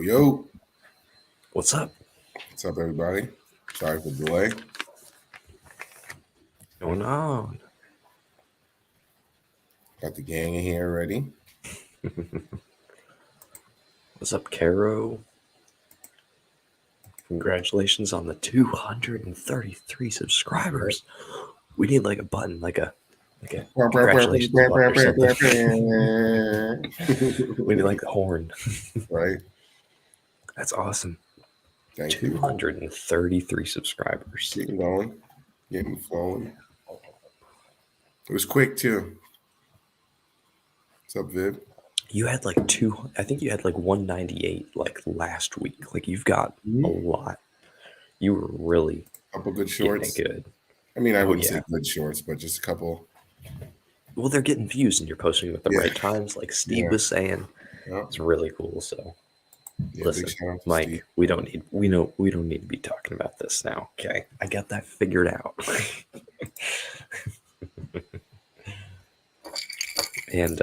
Yo, What's up? what's up, everybody? Sorry for the delay. What's going on? Got the gang in here already. What's up, Caro? Congratulations on the 233 subscribers. We need like a button, like a congratulations button or something. We need like the horn. Right. That's awesome. Thank you. 233 subscribers. Getting going, getting flowing. It was quick too. What's up, Viv? You had like I think you had like 198 like last week. Like you've got a lot. You were really a couple good getting shorts. it good. I mean, I wouldn't say good shorts, but just a couple. Well, they're getting views and you're posting at the right times, like Steve was saying. It's really cool. So listen, Mike, Steve. we don't need to be talking about this now. Okay, I got that figured out. And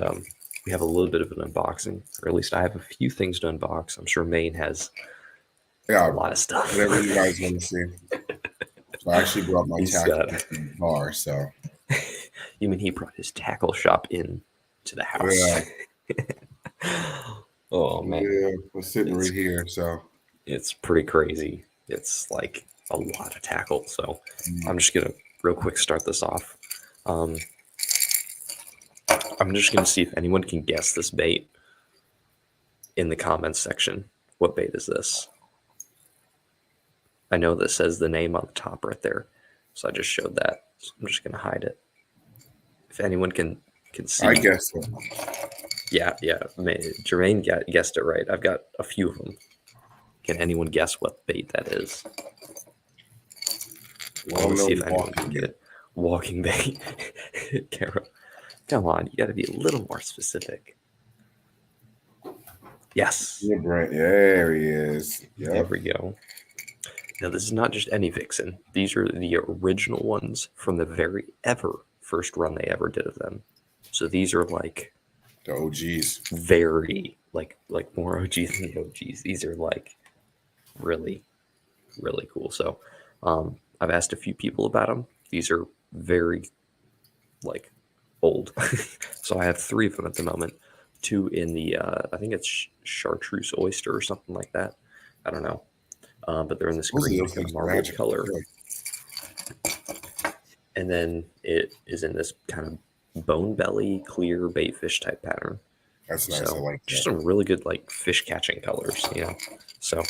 we have a little bit of an unboxing, or at least I have a few things to unbox. I'm sure Maine has a lot of stuff. Whatever you guys want to see. So I actually brought my tackle bar. So you mean he brought his tackle shop in to the house? Yeah. Oh man, yeah, we're sitting right here. So it's pretty crazy. It's like a lot of tackle. So I'm just gonna real quick start this off. I'm just gonna see if anyone can guess this bait in the comments section. What bait is this? I know that says the name on the top right there, so I just showed that. So I'm just gonna hide it. If anyone can see, I guess so. Yeah. Jermaine guessed it right. I've got a few of them. Can anyone guess what bait that is? Well, let's see if anyone can get it. Walking bait. Carol, come on, you got to be a little more specific. Yes. Yeah, Brent. There he is. Yep. There we go. Now, this is not just any Vixen. These are the original ones from the very first run they ever did of them. So these are like the OGs. Very like more OGs than the OGs. These are like really, really cool. So I've asked a few people about them. These are very like old. So I have 3 of them at the moment. 2 in the I think it's chartreuse oyster or something like that. I don't know. But they're in this green kind of marble color. And then it is in this kind of bone belly, clear baitfish type pattern. That's nice. So I like that. Just some really good like fish catching colors, you know. So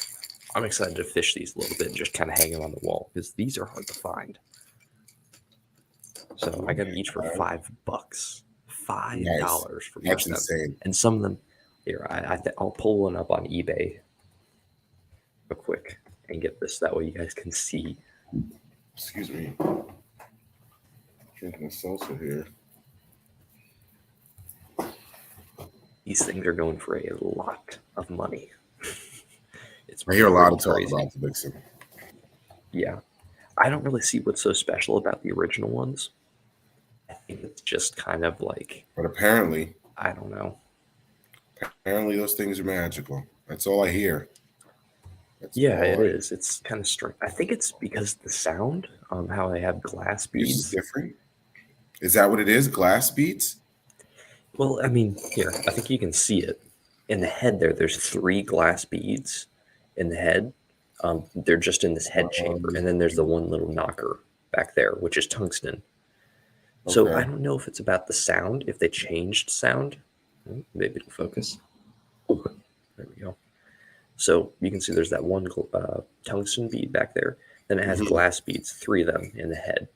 I'm excited to fish these a little bit and just kind of hang them on the wall because these are hard to find. So I got them each for $5. $5 nice. For That's each of them. Insane. And some of them here, I'll pull one up on eBay real quick and get this. That way you guys can see. Excuse me. Drinking a salsa here. These things are going for a lot of money. I hear a lot of talk about the Vixen. Yeah. I don't really see what's so special about the original ones. I think it's just kind of like... But apparently... I don't know. Apparently those things are magical. That's all I hear. It is. It's kind of strange. I think it's because the sound, how they have glass beads. Is different? Is that what it is? Glass beads? Well, I mean, here, I think you can see it. In the head there's 3 glass beads in the head. They're just in this head chamber. And then there's the one little knocker back there, which is tungsten. Okay. So I don't know if it's about the sound, if they changed sound. Maybe it'll focus. There we go. So you can see there's that one tungsten bead back there. Then it has glass beads, 3 of them in the head.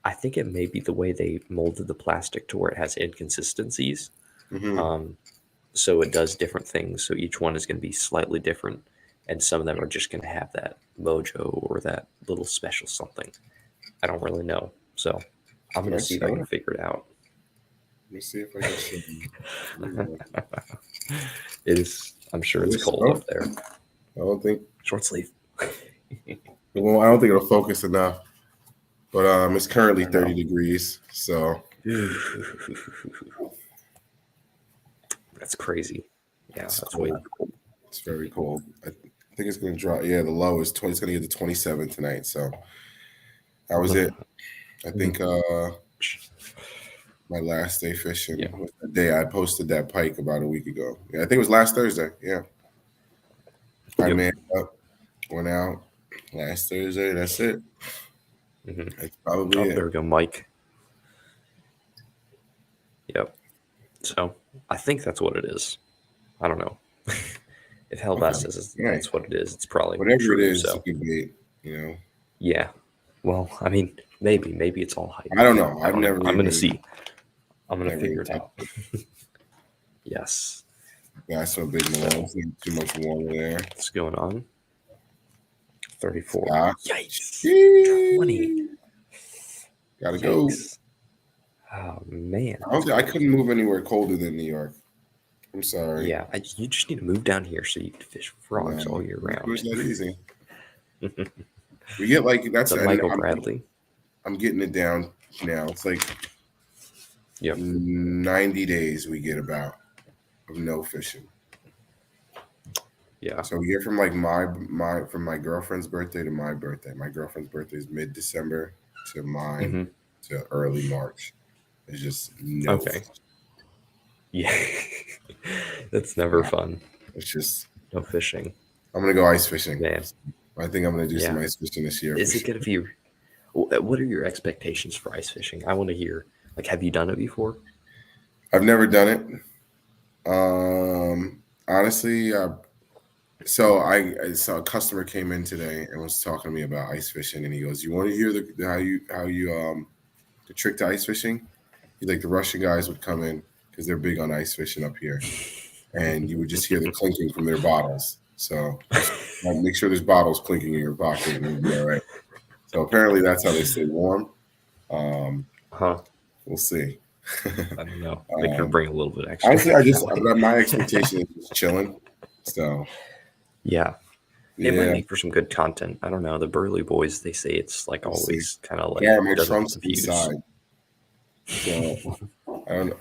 I think it may be the way they molded the plastic to where it has inconsistencies. So it does different things. So each one is going to be slightly different. And some of them are just going to have that mojo or that little special something. I don't really know. So I'm going to see if I can figure it out. Let me see if I can see. It is. I'm sure it's cold up there. I don't think. Short sleeve. Well, I don't think it'll focus enough. But it's currently 30 degrees, so. That's crazy. Yeah, it's that's cold. way cold. It's very cold. I think it's going to drop. Yeah, the low is 20. It's going to get to 27 tonight. So that was it. I think my last day fishing was the day I posted that pike about a week ago. Yeah, I think it was last Thursday. Yeah. I manned up, went out last Thursday. That's it. That's probably it. There we go, Mike. Yep. So I think that's what it is. I don't know. If Hell Bass says that's what it is, it's probably whatever true, it is. So. It's a good bait, you know. Yeah. Well, I mean, maybe it's all hype. I don't know. I'm going to see. I'm going to figure it out. Yes. That's so big. So, too much water there. What's going on? 34. Yikes. 20. Gotta go. Oh, man. I couldn't move anywhere colder than New York. I'm sorry. Yeah, you just need to move down here so you can fish frogs all year round. It's not easy. We get like that's Michael Bradley. I'm getting it down now. It's like 90 days we get about of no fishing. Yeah. So we get from like from my girlfriend's birthday to my birthday. My girlfriend's birthday is mid-December to mine to early March. It's just no fish. Yeah. That's never fun. It's just no fishing. I'm gonna go ice fishing. Man. I think I'm gonna do some ice fishing this year. Is it gonna be? What are your expectations for ice fishing? I want to hear. Like, have you done it before? I've never done it. Honestly, so I saw a customer came in today and was talking to me about ice fishing, and he goes, "You want to hear how you the trick to ice fishing? He's like, the Russian guys would come in because they're big on ice fishing up here, and you would just hear the clinking from their bottles. So make sure there's bottles clinking in your pocket, and you'll be all right. So apparently that's how they stay warm. We'll see. I don't know. They could bring a little bit extra. Honestly, my expectation is just chilling. So yeah. It might make for some good content. I don't know. The Burley Boys, they say it's like always kind of like my trunk's inside. So I don't know.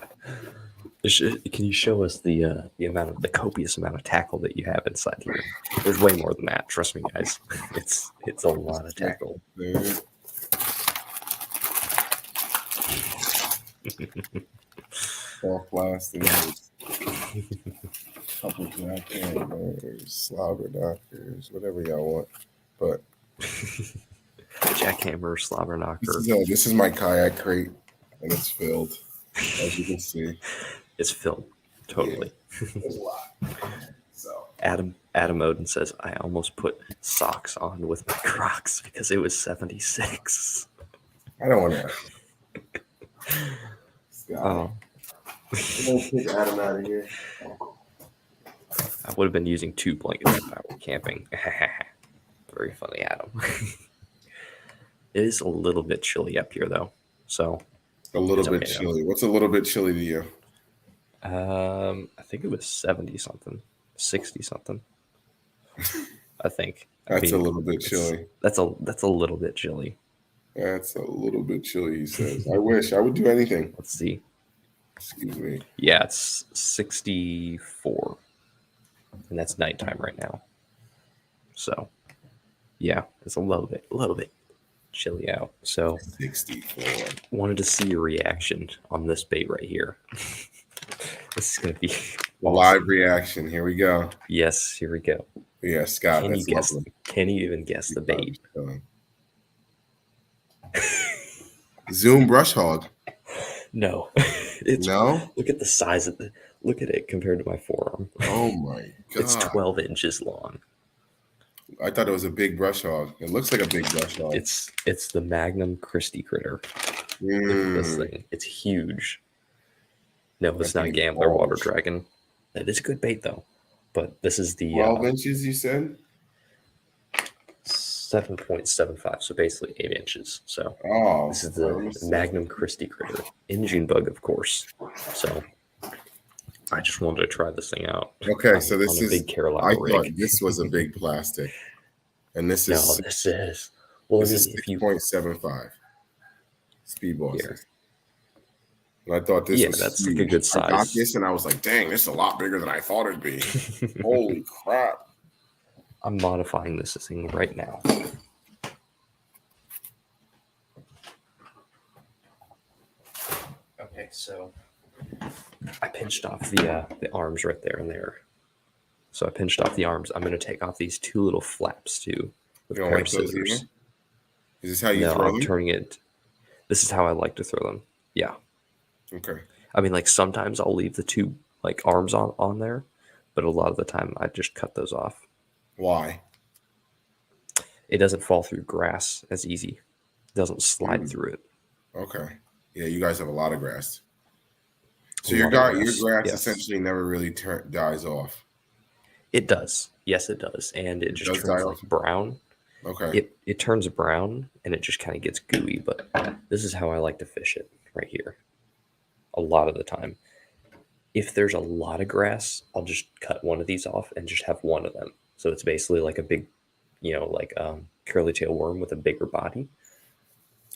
Can you show us the copious amount of tackle that you have inside here? There's way more than that. Trust me, guys. It's a lot of tackle. All plastic. Couple jackhammers, slobber knockers, whatever y'all want. But jackhammer, slobber knocker. This is my kayak crate, and it's filled, as you can see. It's filled, totally. Yeah, there's a lot. So Adam Oden says, I almost put socks on with my Crocs because it was 76. I don't want to. I'm gonna kick Adam out of here. I would have been using 2 blankets if I were camping. Very funny, Adam. It is a little bit chilly up here, though. So a little bit chilly. What's a little bit chilly to you? I think it was 70 something, 60 something. I think that's a little bit chilly. That's a little bit chilly. That's a little bit chilly, he says. I wish I would do anything. Let's see. Excuse me. Yeah, it's 64. And that's nighttime right now. So yeah, it's a little bit chilly out. So 64. Wanted to see your reaction on this bait right here. This is gonna be live reaction. Here we go. Yes, here we go. Yeah, Scott. Can you even guess the bait? Zoom brush hog. No. No? Look at the size of look at it compared to my forearm. Oh my god. It's 12 inches long. I thought it was a big brush hog. It looks like a big brush hog. It's the Magnum Christie critter. Look at this thing. It's huge. No, it's not a gambler water dragon. That is a good bait though. But this is the 12 inches, you said? 7.75, so basically 8 inches. So this is the Magnum Christie critter. Engine bug, of course. So I just wanted to try this thing out. Okay, so this is big Carolina I rig. thought this was a big plastic. And this is this is 6.75 speedball. And I thought this Yeah, was that's like a huge. good I got size. this and I was like, dang, this is a lot bigger than I thought it'd be. Holy crap. I'm modifying this thing right now. Okay, so I pinched off the arms right there and there. So I pinched off the arms. I'm going to take off these two little flaps too with You a don't pair like of those scissors. either? Is this how you No, throw I'm them? turning it. This is how I like to throw them. Yeah. Okay. I mean, like sometimes I'll leave the two like arms on there, but a lot of the time I just cut those off. Why? It doesn't fall through grass as easy. It doesn't slide through it. Okay. Yeah, you guys have a lot of grass. A So lot of your grass. grass Yes. essentially never really dies off. It does. Yes, it does. And it It just does die turns like off? brown. Okay. It turns brown and it just kind of gets gooey, but this is how I like to fish it right here. A lot of the time. If there's a lot of grass, I'll just cut one of these off and just have one of them. So it's basically like a big, like curly tail worm with a bigger body.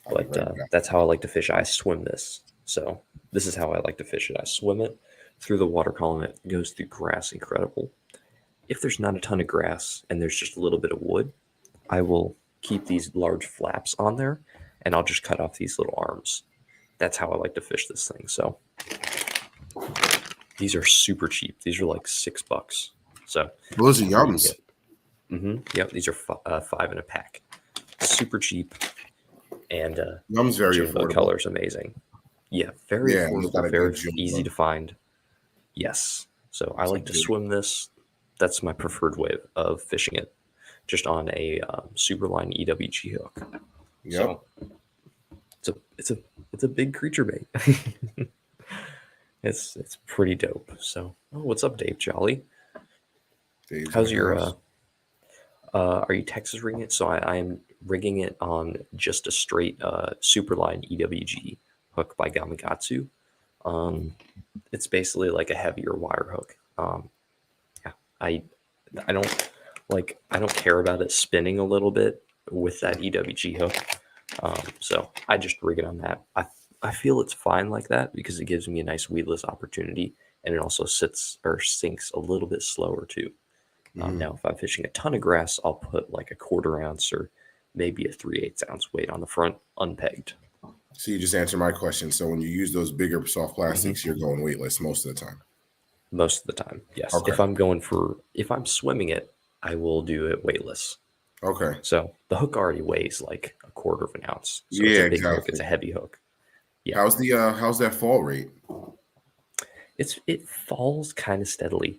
I'll be But right back. that's how I like to fish. I swim this. So this is how I like to fish it. I swim it through the water column. It goes through grass, incredible. If there's not a ton of grass and there's just a little bit of wood, I will keep these large flaps on there and I'll just cut off these little arms. That's how I like to fish this thing. So these are super cheap. These are like $6. So Those are pretty yums. good. Yep, these are 5 in a pack. Super cheap. And Yums very jumbo affordable. color is amazing. Yeah, very Yeah, and they got affordable, a very good jumbo. easy to find. Yes. So I like to swim this. That's my preferred way of fishing it, just on a Superline EWG hook. Yep. So it's a big creature bait. It's pretty dope. So what's up, Dave Jolly? Dave's How's in the your house. are you Texas rigging it? So I am rigging it on just a straight Superline EWG hook by Gamakatsu. It's basically like a heavier wire hook. Yeah, I don't care about it spinning a little bit with that EWG hook. So I just rig it on that. I feel it's fine like that because it gives me a nice weedless opportunity, and it also sits or sinks a little bit slower too. Now, if I'm fishing a ton of grass, I'll put like a 1/4 ounce or maybe a 3/8 ounce weight on the front, unpegged. So you just answered my question. So when you use those bigger soft plastics, you're going weightless most of the time. Most of the time, yes. Okay. If I'm swimming it, I will do it weightless. Okay. So the hook already weighs like a 1/4 ounce. So Yeah, it's a big hook. exactly. It's a heavy hook. Yeah. How's that fall rate? It falls kind of steadily.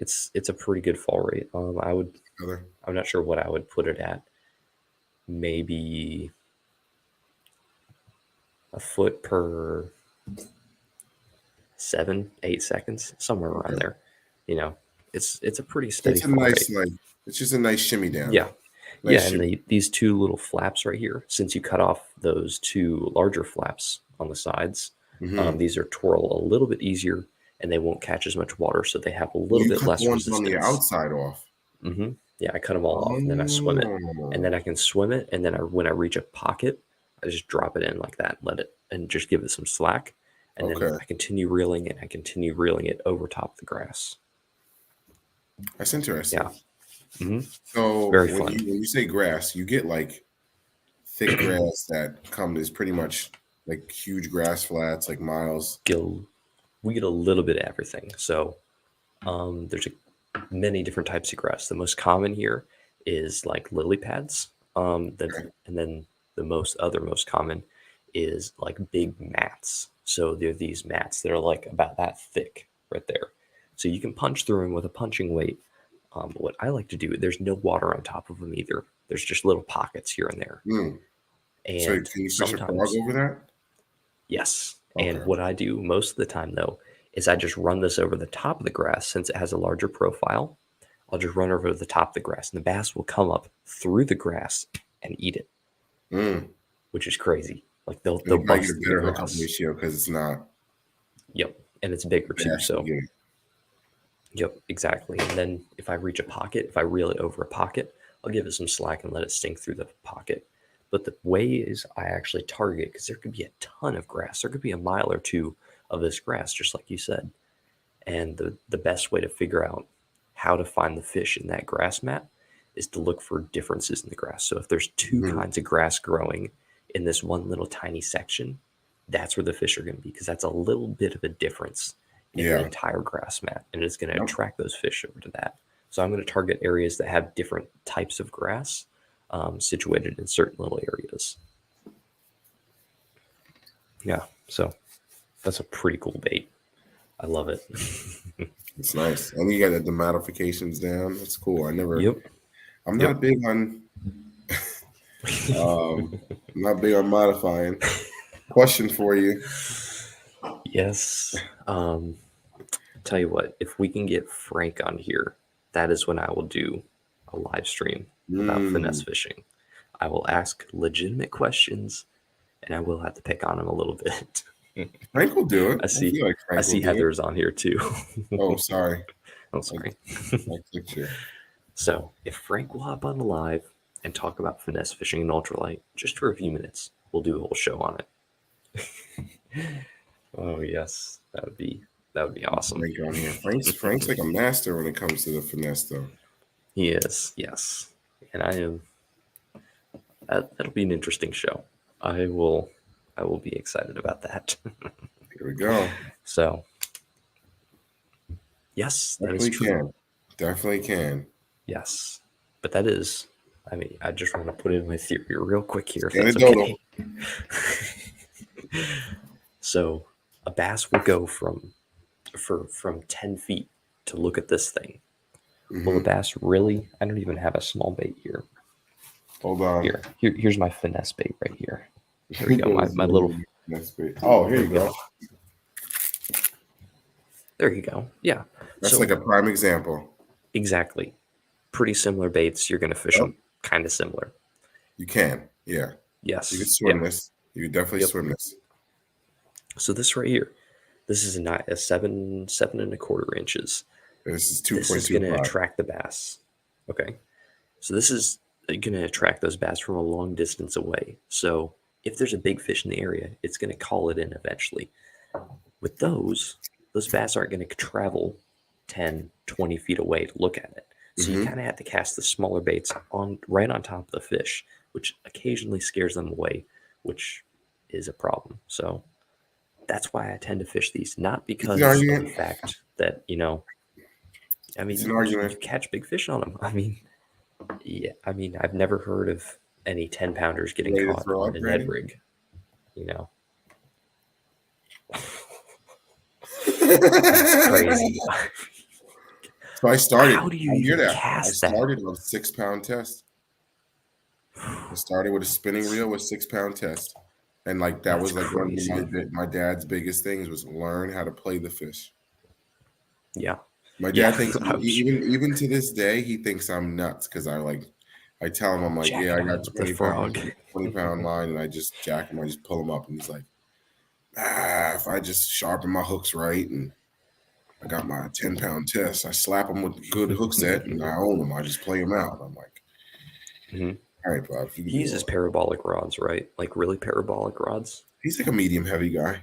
It's a pretty good fall rate. I'm not sure what I would put it at. Maybe a foot per 7-8 seconds, somewhere around there. It's a pretty steady It's a fall nice rate. it's just a nice shimmy down. Yeah. Nice Yeah, and shimmy. these two little flaps right here, since you cut off those two larger flaps on the sides, these are twirl a little bit easier and they won't catch as much water, so they have a little You bit cut the less ones on the resistance. outside off. Yeah, I cut them all off and then I swim it. And then I can swim it, and then when I reach a pocket, I just drop it in like that, let it, and just give it some slack. And then Okay. I continue reeling it. I continue reeling it over top of the grass. That's interesting. Yeah. So Very when fun. you say grass, you get like thick grass that is pretty much like huge grass flats, like miles. We get a little bit of everything. So there's many different types of grass. The most common here is like lily pads. And then the most common is like big mats. So they're these mats that are like about that thick right there. So you can punch through them with a punching weight. What I like to do, there's no water on top of them either. There's just little pockets here and there. So And can you fish a frog sometimes, over that? yes. Okay. And what I do most of the time though is I just run this over the top of the grass since it has a larger profile. I'll just run over the top of the grass, and the bass will come up through the grass and eat it, which is crazy. Like they'll You might bust get a through better the hookup grass. ratio because it's not. Yep, and it's bigger too. So Yeah. yep, exactly. And then if I reach a pocket, if I reel it over a pocket, I'll give it some slack and let it sink through the pocket. But the ways I actually target, because there could be a ton of grass, there could be a mile or two of this grass, just like you said. And the best way to figure out how to find the fish in that grass mat is to look for differences in the grass. So if there's two Mhm. kinds of grass growing in this one little tiny section, that's where the fish are going to be, because that's a little bit of a difference in the Yeah. entire grass mat, and it's going to Yep. attract those fish over to that. So I'm going to target areas that have different types of grass situated in certain little areas. Yeah, so that's a pretty cool bait. I love it. It's nice. And you got the modifications down. That's cool. I'm Yep. not big on I'm not big on modifying. Question for you. Yes. Tell you what, if we can get Frank on here, that is when I will do a live stream about finesse Mm, fishing. I will ask legitimate questions, and I will have to pick on him a little bit. Frank will do it. I I see. feel like I Frank will see do it. Heather's on here too. Oh, sorry. Oh, I, sorry. I clicked you. So if Frank will hop on the live and talk about finesse fishing and ultralight just for a few minutes, we'll do a whole show on it. Oh yes, that would be awesome. Frank on here. Frank's like a master when it comes to the finesse, though. He is, yes, and I am. That'll be an interesting show. I will be excited about that. Here we go. So yes, that is Definitely true. can. Definitely can. Yes, but that is. I mean, I just want to put in my theory real quick here, if that's Anecdotal. okay. So a bass will go from 10 feet to look at this thing. Will a Hmm. bass really? I don't even have a small bait here. Hold on. Here's my finesse bait right here. There we go. My little. That's great. Oh, here you go. There you go. Yeah. That's So like a prime example. exactly. Pretty similar baits. You're going to fish Yep. them kind of similar. You can. Yeah. You can Yes. swim Yeah. this. You can definitely Yep. swim this. So this right here, this is a 7.25 inches. This is This is going to 2.25. attract the bass. Okay. So this is going to attract those bass from a long distance away. So if there's a big fish in the area, it's going to call it in eventually. With those bass aren't going to travel 10, 20 feet away to look at it. So you Hmm. kind of have to cast the smaller baits right on top of the fish, which occasionally scares them away, which is a problem. So that's why I tend to fish these, not It's an because of the argument. fact that, I It's an mean, you argument. catch big fish on them. I mean, yeah, I mean, I've never heard of any 10-pounders getting Ready to caught throw on up, a Ned Brandon? rig, you know? That's crazy. So I started. How do you I hear even that. I cast that? started on 6 pound test. I started with a spinning reel with 6 pound test, and like that That's was like one of crazy. my dad's biggest things was learn how to play the fish. Yeah. My Yeah. dad thinks I'm even to this day he thinks I'm nuts because I tell him I'm like, jack yeah, it I on got with the 20 pound frog. 20 pound line and I just jack him, I just pull him up and he's like, if I just sharpen my hooks right and I got my 10 pound test, I slap him with a good hook set and I own him. I just play him out. I'm like, Mhm. all right, Bob, you can He do all uses that. parabolic rods, right? Like really parabolic rods? He's like a medium heavy guy.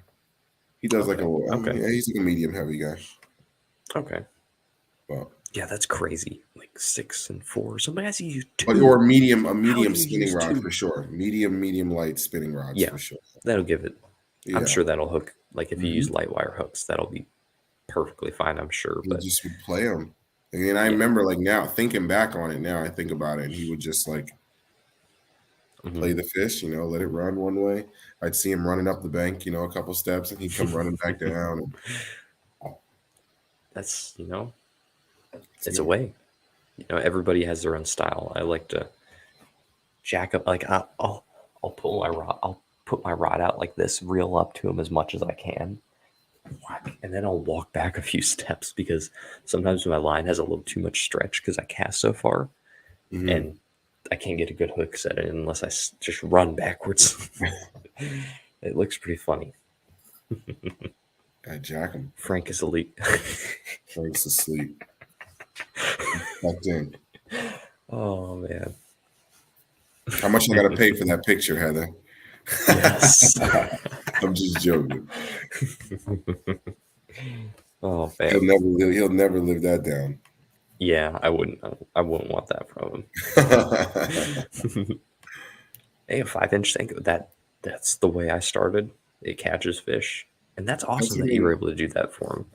He does like Okay. Okay. yeah, he's like a medium heavy guy. Okay. But Yeah, that's crazy. Like 6 and 4. Somebody has to use but 2. or How do medium you spinning use rod 2? for sure. Medium light spinning rods Yeah, for sure. that'll give it. I'm Yeah. sure that'll hook. Like if you use Hmm. light wire hooks, that'll be perfectly fine, I'm sure. He But just would play them. And then I yeah. remember like now thinking back on it, now I think about it, and he would just like Mhm. play the fish, let it run one way. I'd see him running up the bank, a couple steps, and he'd come running back down. And That's, it's it's a me. way. Everybody has their own style. I like to jack up. Like I'll pull my rod. I'll put my rod out like this, reel up to him as much as I can, and then I'll walk back a few steps because sometimes my line has a little too much stretch because I cast so far, Hmm. and I can't get a good hook set in unless I just run backwards. It looks pretty funny. I jack him. Frank is elite. Frank's asleep. Tucked in. Oh man. How much I got to pay for that picture, Heather? Yes. I'm just joking. Oh He'll man. never live that down. Yeah, I wouldn't. I wouldn't want that from him. Hey, a 5-inch Senko. That's the way I started. It catches fish, and that's That's awesome that you were amazing. able to do that for him.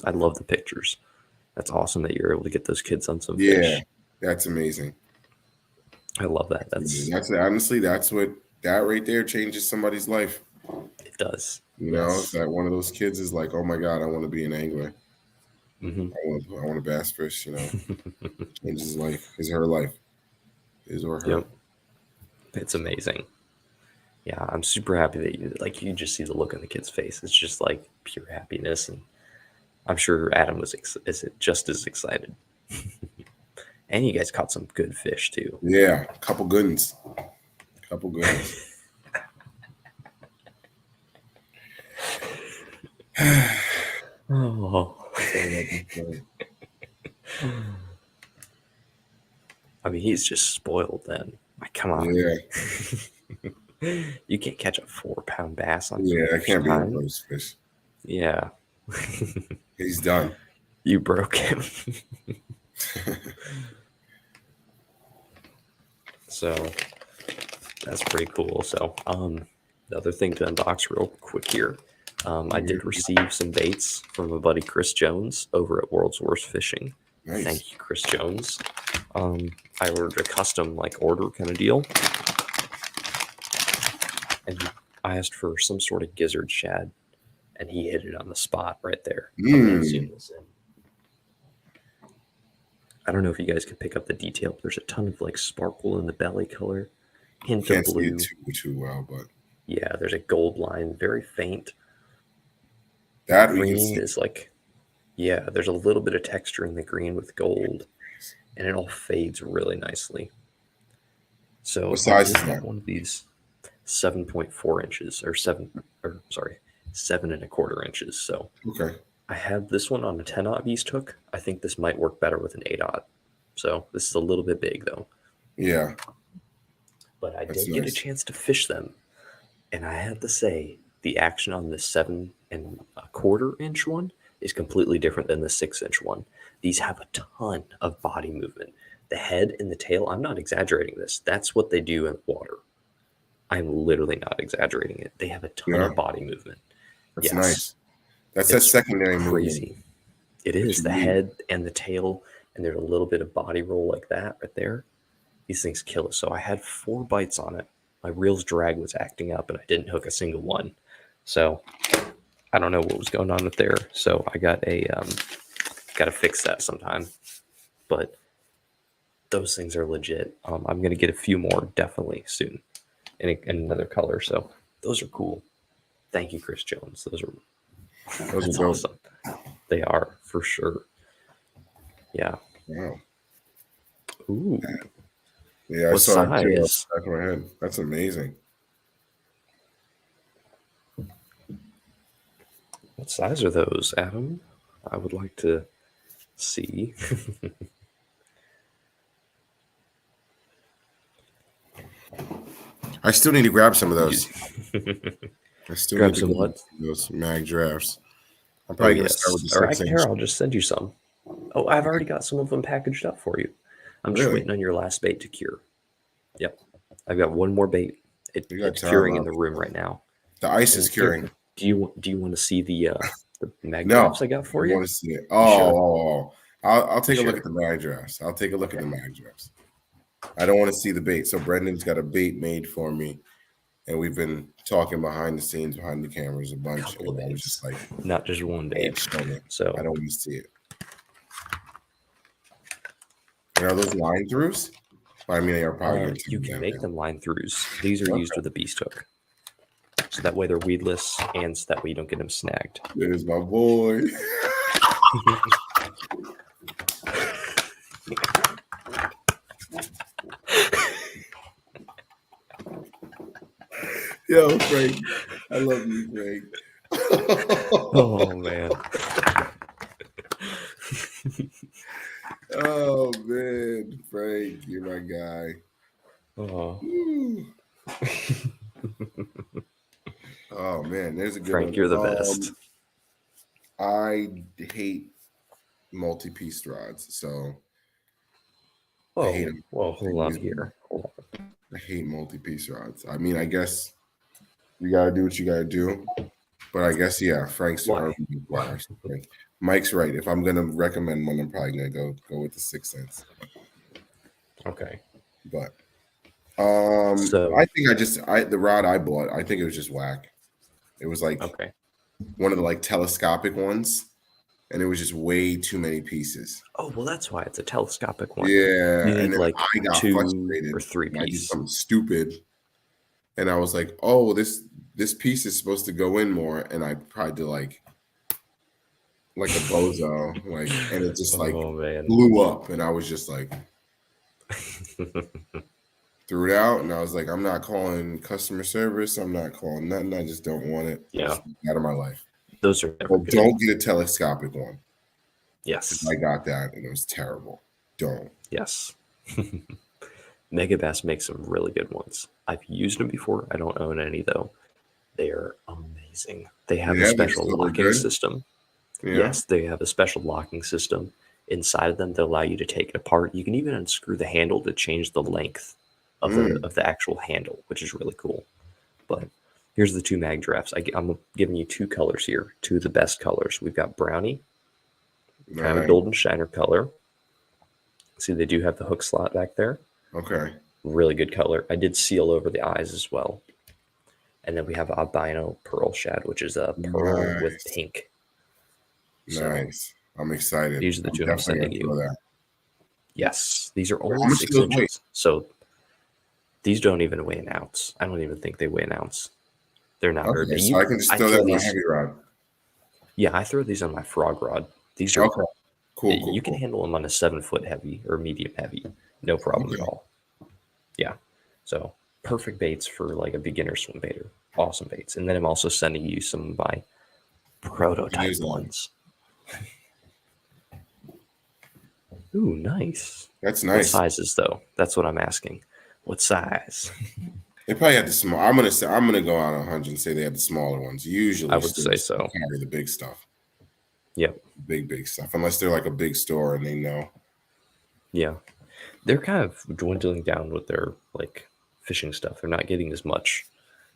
I love the pictures. That's awesome that you're able to get those kids on some Yeah, fish. that's amazing. I love that. That's honestly, that's what that right there changes somebody's life. It does. You know, it's Yes. that one of those kids is like, oh my God, I want to be an angler. Hmm. I want to bass fish. You know, changes his life, her life, his or her. Yep. It's amazing. Yeah, I'm super happy that you just see the look on the kid's face. It's just like pure happiness, and I'm sure Adam is just as excited. And you guys caught some good fish too. Yeah, couple good ones. Couple good ones. Oh. I mean, he's just spoiled then. Like, come on. Yeah, You can't catch a 4-pound bass on yeah, your that first can't be your time. first fish. Yeah. He's done. You broke him. So that's pretty cool. So, the other thing to unbox real quick here. I did receive some baits from a buddy, Chris Jones, over at World's Worst Fishing. Nice. Thank you, Chris Jones. I ordered a custom order kind of deal, and I asked for some sort of gizzard shad, and he hit it on the spot right there. I'm gonna zoom this in. I don't know if you guys can pick up the detail, but there's a ton of sparkle in the belly color, hint of Can't see blue. it too well, but Yeah, there's a gold line, very faint. that we can Green see. is yeah, there's a little bit of texture in the green with gold, and it all fades really nicely. So What I size did is get that? one of these 7.4 inches, or 7.25 inches. So Okay. I have this one on a 10-aught beast hook. I think this might work better with an 8-aught. So this is a little bit big though. Yeah, But I that's did get a nice. chance to fish them, and I have to say the action on the 7.25 inch one is completely different than the 6-inch one. These have a ton of body movement. The head and the tail, I'm not exaggerating this. That's what they do in water. I'm literally not exaggerating it. They have a ton Yeah, of body movement. that's Yes, nice. That's that it's secondary movement crazy. It that is you the need. head and the tail, and there's a little bit of body roll like that right there. These things kill us. So I had 4 bites on it. My reel's drag was acting up, and I didn't hook a single one. So I don't know what was going on with there. So I got to fix that sometime. But those things are legit. I'm gonna get a few more definitely soon, in another color. So those are cool. Thank you, Chris Jones. Those are That's dope. awesome. They are for sure. Yeah. Wow. Ooh. Yeah, I What saw that too. Off size? the back of my head. That's amazing. What size are those, Adam? I would like to see. I still need to grab some of those. I still need Grab to some grab what? those mag drafts. I'm Oh probably gonna start with yes. the Or six here, inch. I'll just send you some. Oh, I've already got some of them packaged up for you. I'm just Really? waiting on your last bait to cure. Yep. I've got one more bait. You got It's time, curing in huh? the room right now. The ice is And here, curing. do you want to see the mag No, drafts I got I for you? want to see it. You sure? I'll You take a look sure? at the mag drafts. I'll take a look at Okay. the mag drafts. I don't want to see the bait. So Brendan's got a bait made for me, and we've been talking behind the scenes, behind the cameras, a bunch. Couple of And I was baits, just like, not just one "Hey, bait. show me. So I don't want to see it." And are those line throughs? I mean, they are probably going to you take can them make down. them line throughs. These are used with a beast hook, so that way they're weedless, and so that way you don't get them snagged. There's my boy. Yo, Frank. I love you, Frank. Oh man. Oh man, Frank, you're my guy. Oh, Ooh. Oh man, there's a good Frank, one. you're the best. I hate multi-piece rods, so I hate Whoa, them. whoa, I hold on use them. here. Hold on. I hate multi-piece rods. I mean, I guess you gotta do what you gotta do, but I guess yeah, Frank's or Why? wow, Frank. Mike's right. If I'm gonna recommend one, I'm probably gonna go with the 6 cents. Okay. But So, I think the rod I bought, I think it was just whack. It was like okay. one of the like telescopic ones, and it was just way too many pieces. Oh, well, that's why it's a telescopic one. Yeah, You and need then like I got 2 or frustrated 3 and I did piece. something stupid, and I was like, "Oh, this piece is supposed to go in more," and I tried to like a bozo, like, and it just like Oh, man. blew up, and I was just like threw it out, and I was like, "I'm not calling customer service. I'm not calling nothing. I just don't want it. Yeah, Just out of my life." those are never Well, good. don't get a telescopic one. Yes. I got that, and it was terrible. Don't. Yes. Megabass makes some really good ones. I've used them before. I don't own any, though. They are amazing. They have a Yeah, special they're locking good. system. Yeah. Yes, they have a special locking system inside of them that allow you to take it apart. You can even unscrew the handle to change the length Mm, of the actual handle, which is really cool. But here's the 2 mag drafts. I'm giving you 2 colors here, 2 of the best colors. We've got brownie, kind of a nice. golden shiner color. See, they do have the hook slot back there. Okay. Really good color. I did seal over the eyes as well. And then we have albino pearl shad, which is a pearl with Nice. pink. So Nice. I'm excited. these are the I'm 2 I'm definitely sending gonna throw you. that. Yes, these are Well, only how much do 6 those weigh? inches. So these don't even weigh an ounce. I don't even think they weigh an ounce. They're not very Okay, big. so I can just I throw that throw in my these. heavy rod. Yeah, I throw these on my frog rod. These are Okay. Cool, cool, you can cool. handle them on a 7 foot heavy or medium heavy, no problem at Okay. all. Yeah, so perfect baits for like a beginner swim baiter. Awesome baits. And then I'm also sending you some of my Use prototype that. ones. Ooh, nice. That's What nice. sizes though? That's what I'm asking. What size? They probably had the small. I'm gonna go out on 100 and say they have the smaller ones. I Usually would say stores so. carry the big stuff, Yep. big stuff, unless they're like a big store and they know. Yeah. They're kind of dwindling down with their like fishing stuff. They're not getting as much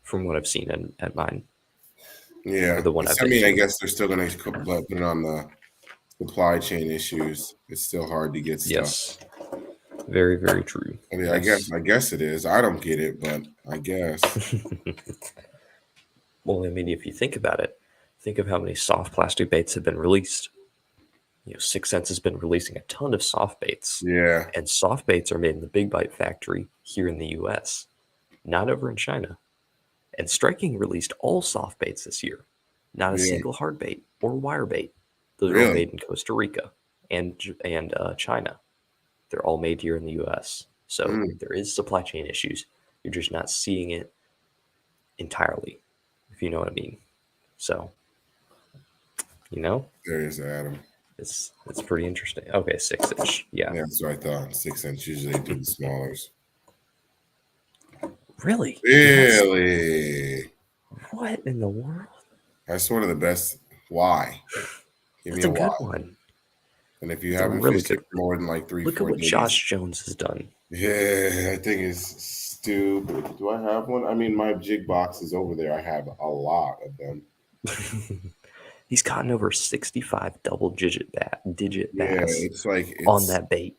from what I've seen at mine or Yeah, the one I've I been mean, I to. guess they're still gonna put it on the supply chain issues. It's still hard to get stuff. Yes. Very, very true. I mean, Yes. I guess it is. I don't get it, but I guess. Well, I mean, if you think about it, think of how many soft plastic baits have been released. 6 Sense has been releasing a ton of soft baits, Yeah, and soft baits are made in the Big Bite factory here in the U.S., not over in China. And Striking released all soft baits this year, not a yeah, single hard bait or wire bait. Those are all really. made in Costa Rica and China. They're all made here in the U.S. So Mm, there is supply chain issues. You're just not seeing it entirely, if you know what I mean. So, you know, there is Adam. it's pretty interesting. Okay, 6 inch. Yeah. Yeah, that's what I thought. 6 inch. Usually they do the smallers. Really? Really? What in the world? That's one of the best. Why? Give me That's a a why. good one. And if you That's a haven't really fished it good for more than like three, Look at four what days, Josh Jones has done. yeah, I think it's stupid. Do I have one? I mean, my jig box is over there. I have a lot of them. He's gotten over 65 digit Yeah, bass it's like on it's that bait.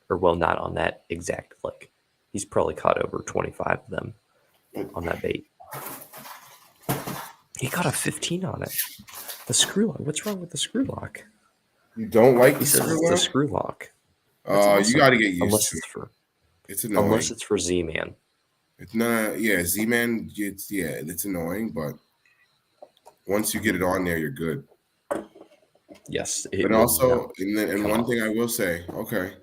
Or well, not on that exact like he's probably caught over 25 of them on that bait. He caught a 15 on it. The screw lock. What's wrong with the screw lock? you don't like He the says it's screw the lock. screw lock. That's You got awesome. to get used Unless to it's it. for It's unless annoying. it's for Z-Man. It's not. Yeah, Z Man. It's annoying, but once you get it on there, you're good. Yes, it But will not also, and come one off. thing I will say, okay,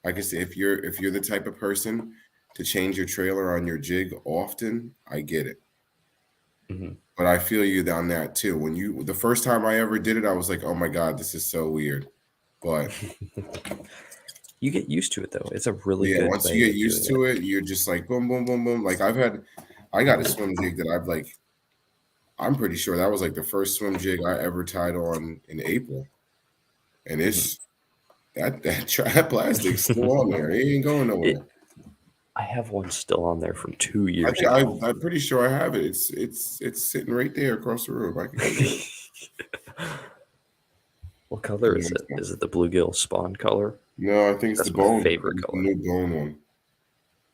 I can say if you're the type of person to change your trailer on your jig often, I get it. Mhm. But I feel you on that too. When you the first time I ever did it, I was like, oh my God, this is so weird. But You get used to it though. It's a really Yeah, good once way you get of doing used to it, you're just like boom, boom, boom, boom. Like I got a swim jig that I'm pretty sure that was like the first swim jig I ever tied on in April, and it's that plastic's still on there. It ain't going it. nowhere. I have one still on there from 2 years ago. I'm pretty sure I have it. It's sitting right there across the room. I can go get it. What color is it? Is it the bluegill spawn color? No, I think it's the That's my bone. favorite It's the color. new bone one.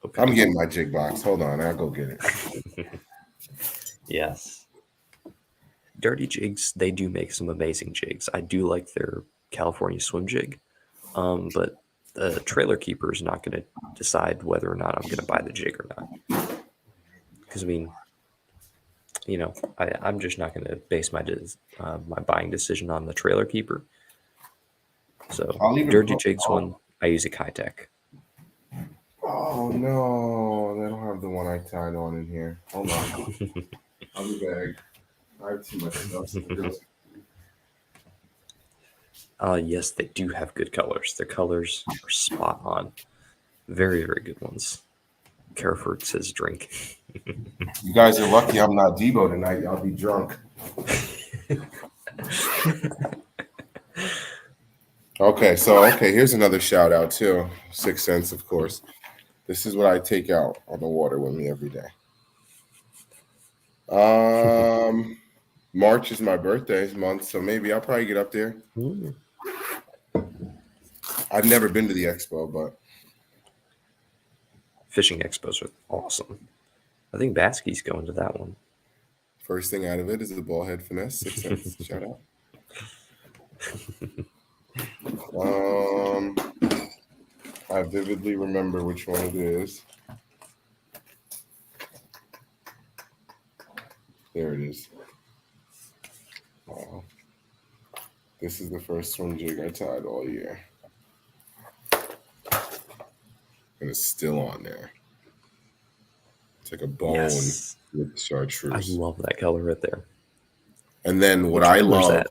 Okay. I'm getting my jig box. Hold on, I'll go get it. Yes. Dirty Jigs, they do make some amazing jigs. I do like their California swim jig. But the trailer keeper is not going to decide whether or not I'm going to buy the jig or not. Because, I mean, I'm just not going to base my buying decision on the trailer keeper. So, Dirty Jigs one, I use a Kitech. Oh no, they don't have the one I tied on in here. Hold on. I'll be back. I have too much stuff. Yes, they do have good colors. Their colors are spot on. Very, very good ones. Careford says drink. You guys are lucky I'm not Debo tonight. I'll be drunk. Okay, here's another shout out too. 6 cents, of course. This is what I take out on the water with me every day. March is my birthday month, so maybe I'll probably get up there. I've never been to the expo, but Fishing expos are awesome. I think Baskey's going to that one. First thing out of it is the ball head finesse. 6 cents. Shout out. I vividly remember which one it is. There it is. Wow. This is the first swim jig I tied all year. And it's still on there. It's like a bone with chartreuse. I love that color right there. And then what I love.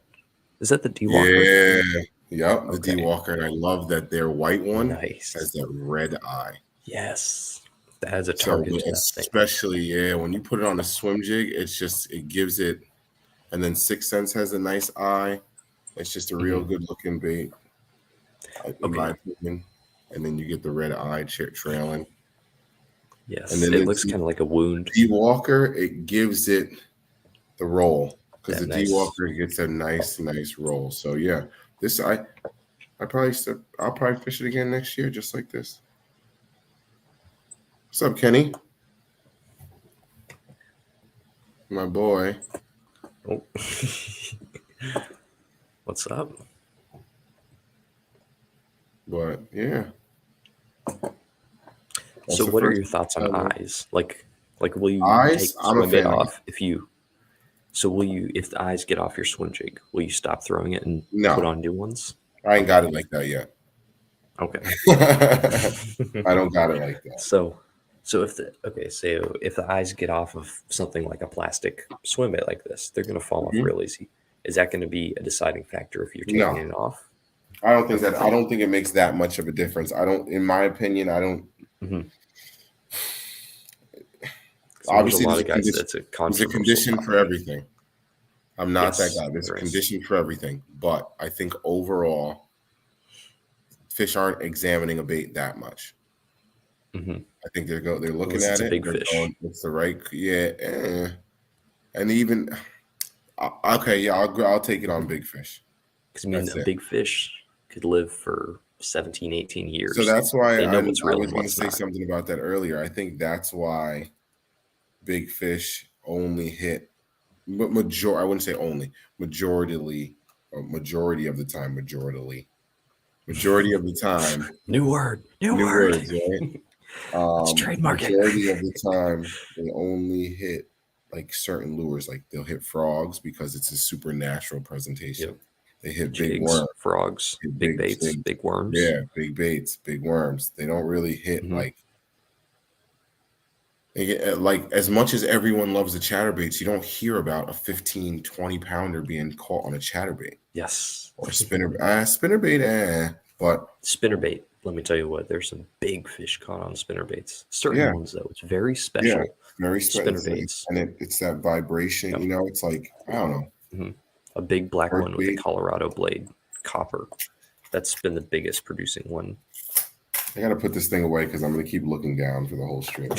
Is that the D Walker? Yeah. Yep, the D Walker. And I love that their white one has that red eye. Yes. That has a target. So especially, when you put it on a swim jig, it gives it. And then 6 cents has a nice eye. It's just a real good looking bait, in my opinion. And then you get the red eye trailing. Yes, and then it looks kind of like a wound. D Walker, it gives it the roll because the D Walker gets a nice roll. So yeah, this I'll probably fish it again next year, just like this. What's up, Kenny? My boy. Oh. What's up? But yeah. So what are your thoughts on eyes? Like will you eyes? take swim bait off if the eyes get off your swim jig, will you stop throwing it and put on new ones? I ain't got it like that yet. Okay. I don't got it like that. So if the eyes get off of something like a plastic swim bait like this, they're going to fall off real easy. Is that going to be a deciding factor if you're taking it off? I don't think it makes that much of a difference. In my opinion, I don't. Obviously, there's a condition for everything. I'm not that guy. There's a condition for everything. But I think overall, fish aren't examining a bait that much. I think they're looking at it. Big fish. It's the right, and even I'll take it on big fish. Because a big fish could live for 17, 18 years. So that's why they know what's real. I was going to say something about that earlier. I think that's why big fish only hit, I wouldn't say only, majority of the time. New word. Words, right? Let's trademark it. Majority of the time, they only hit like certain lures, like they'll hit frogs because it's a supernatural presentation. Yep. They hit big worms, frogs, big baits, big worms. Yeah, big baits, big worms. They don't really hit like as much as everyone loves the chatterbaits, you don't hear about a 15, 20 pounder being caught on a chatterbait. Yes. Or spinnerbait, but spinnerbait. let me tell you what, there's some big fish caught on spinner baits. Certain Yeah, ones though, it's very yeah, special very spinner special, baits. and it's that vibration. Yep. You know, it's like I don't know, A big black bird one with a bait. Colorado blade, copper. That's been the biggest producing one. I gotta put this thing away because I'm gonna keep looking down for the whole strip.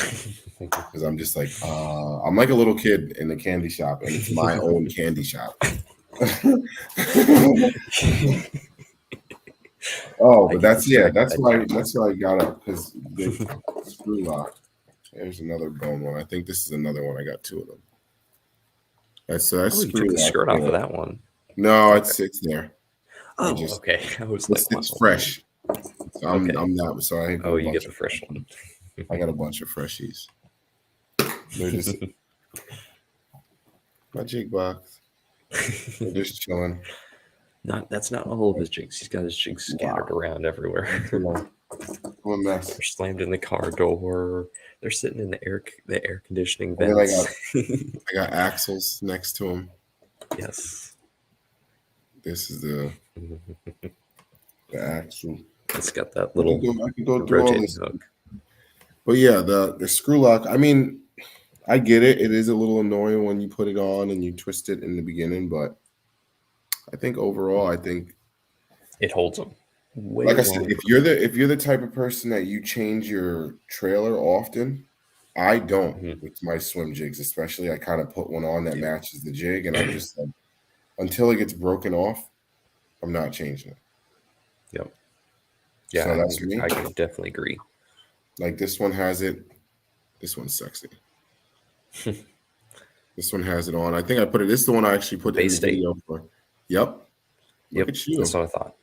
Because I'm just like, I'm like a little kid in the candy shop, and it's my own candy shop. Oh, I but get that's yeah, distracted by Jack. that's why I got up because the screw lock. There's another bone one. I think this is another one. I got two of them. That's Oh, you took screw the lock. skirt off of Yeah. that one. No, Okay. it's there. I Oh, just okay. I was like, wow. it's fresh. So Okay. I'm not. So I got Oh, a you bunch get the of fresh one. I got a bunch of freshies. They're just my jig box. They're just chilling. That's not all of his jigs. He's got his jigs scattered around everywhere. What a mess. They're slammed in the car door. They're sitting in the air conditioning And then vents. I got axles next to them. Yes. This is the axle. It's got that little I can go through all rotating this. hook. But yeah, the screw lock. I mean, I get it. It is a little annoying when you put it on and you twist it in the beginning, but I think overall, I think, It holds them way like I said, longer. if you're the type of person that you change your trailer often, I don't with my swim jigs, especially. I kind of put one on that matches the jig, and I'm just like, until it gets broken off, I'm not changing it. Yep. Yeah, So that's me. I can definitely agree. Like this one has it. This one's sexy. This one has it on. I think I put it. This is the one I actually put in the State. video for. Yep. Look at you. That's what I thought.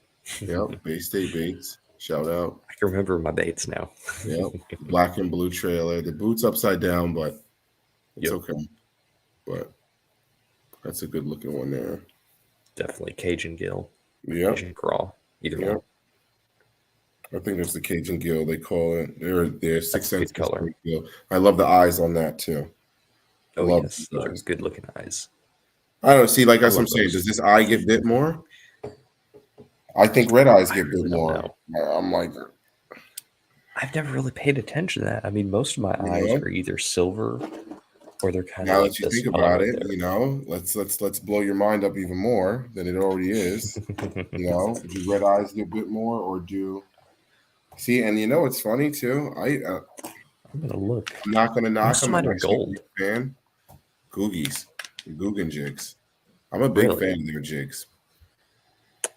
Yep. Bay State Baits. Shout out. I can remember my baits now. Yep. Black and blue trailer. The boot's upside down, but it's okay. But that's a good looking one there. Definitely Cajun gill. Yep. Cajun craw. Either one. I think there's the Cajun gill. They call it. They're 6 cents color. Gill. I love the eyes on that too. Oh yes, those are good looking eyes. I don't see. Like as I'm saying, does this eye get bit more? I think red eyes get bit more. I'm like, I've never really paid attention to that. I mean, most of my eyes are either silver or they're kind of. Now like that you think about it, you know, let's blow your mind up even more than it already is. You know, do red eyes get bit more or do? See, and you know it's funny too. I'm gonna look. I'm not gonna knock them. I'm actually gold. A big fan. Googies, Guggen jigs. I'm a big fan of their jigs.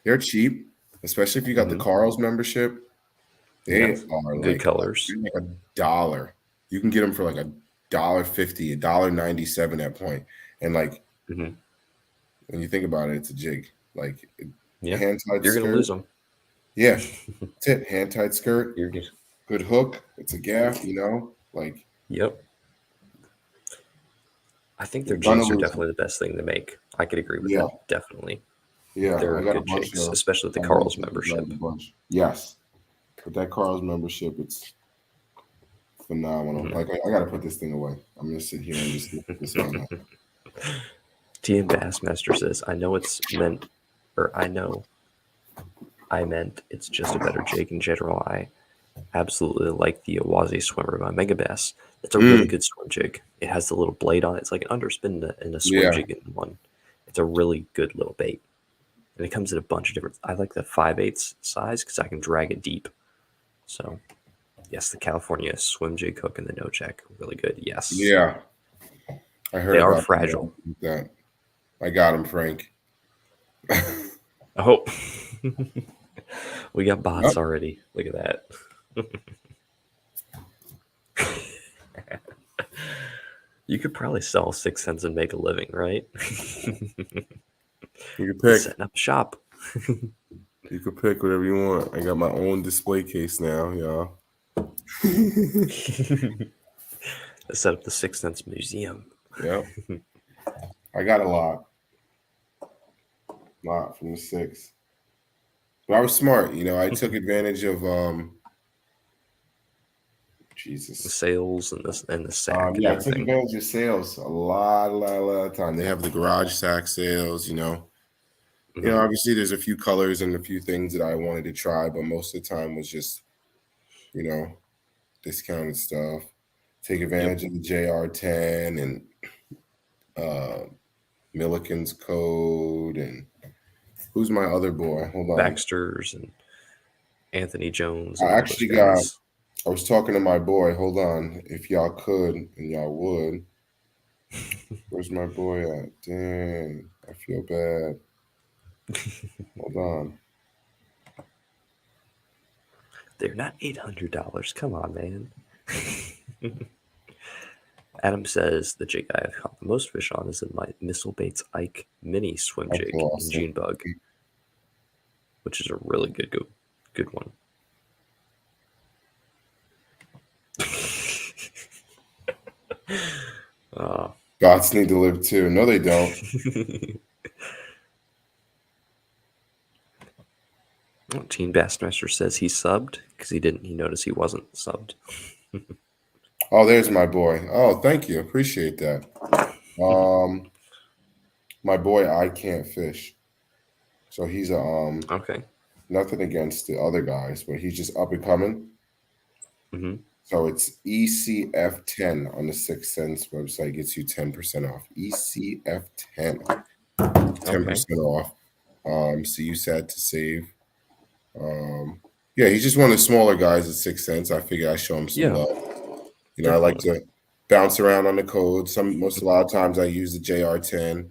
They're cheap, especially if you got the Carl's membership. They are good colors. Like $1. You can get them for like $1.50, $1.97 at point. And like when you think about it, it's a jig. Like hand tight. You're gonna lose them. Yeah, that's it. Hand tight skirt. You're good. Good hook. It's a gaff. You know, like. Yep. I think their jigs are definitely the best thing to make. I could agree with that. Definitely. Yeah, they're good jigs, especially with the Carl's membership. Yes, with that Carl's membership, it's phenomenal. Like I got to put this thing away. I'm gonna sit here and just look this one up. TM Bassmaster says, "I know it's meant, or I meant it's just a better jig in general. I absolutely like the Awazi Swimmer by Megabass. It's a really good swim jig. It has the little blade on it. It's like an underspin and a swim jig in one. It's a really good little bait. And it comes in a bunch of different. I like the 5/8 size because I can drag it deep. So, yes, the California swim jig hook and the no jack are really good. Yes. Yeah, I heard they are fragile. That I got him, Frank. Oh, we got bots already. Look at that. You could probably sell 6 cents and make a living, right? You could pick. Setting up shop. You could pick whatever you want. I got my own display case now, y'all. I set up the 6 cents museum. Yep. I got a lot from the 6. But I was smart, you know. I took advantage of the sales and the sack. Yeah, I took advantage of sales a lot of time. They have the garage sack sales, you know. You know, obviously there's a few colors and a few things that I wanted to try, but most of the time was just you know, discounted stuff. Take Yep. advantage of the JR10 and uh, Milliken's code. And who's my other boy? Hold on. Baxter's and Anthony Jones and I all those actually got, guys. I was talking to my boy. Hold on. If y'all could and y'all would. Where's my boy at? Dang. I feel bad. Hold on. They're not $800. Come on, man. Adam says the jig I have caught the most fish on is in my Missile Baits Ike mini swim I've jig in lost it. June bug, which is a really good one. Bots need to live too. No, they don't. Teen Bassmaster says he subbed because he noticed he wasn't subbed. Oh, there's my boy. Oh, thank you. Appreciate that. My boy, I can't fish. So he's a Okay. nothing against the other guys, but he's just up and coming. Mm-hmm. So it's ECF10 on the Sixth Sense website gets you 10% off. ECF10, 10% off. So you said to save. Yeah, he's just one of the smaller guys at Sixth Sense. I figure I show him some love. You know, I like to bounce around on the code. A lot of times I use the JR10.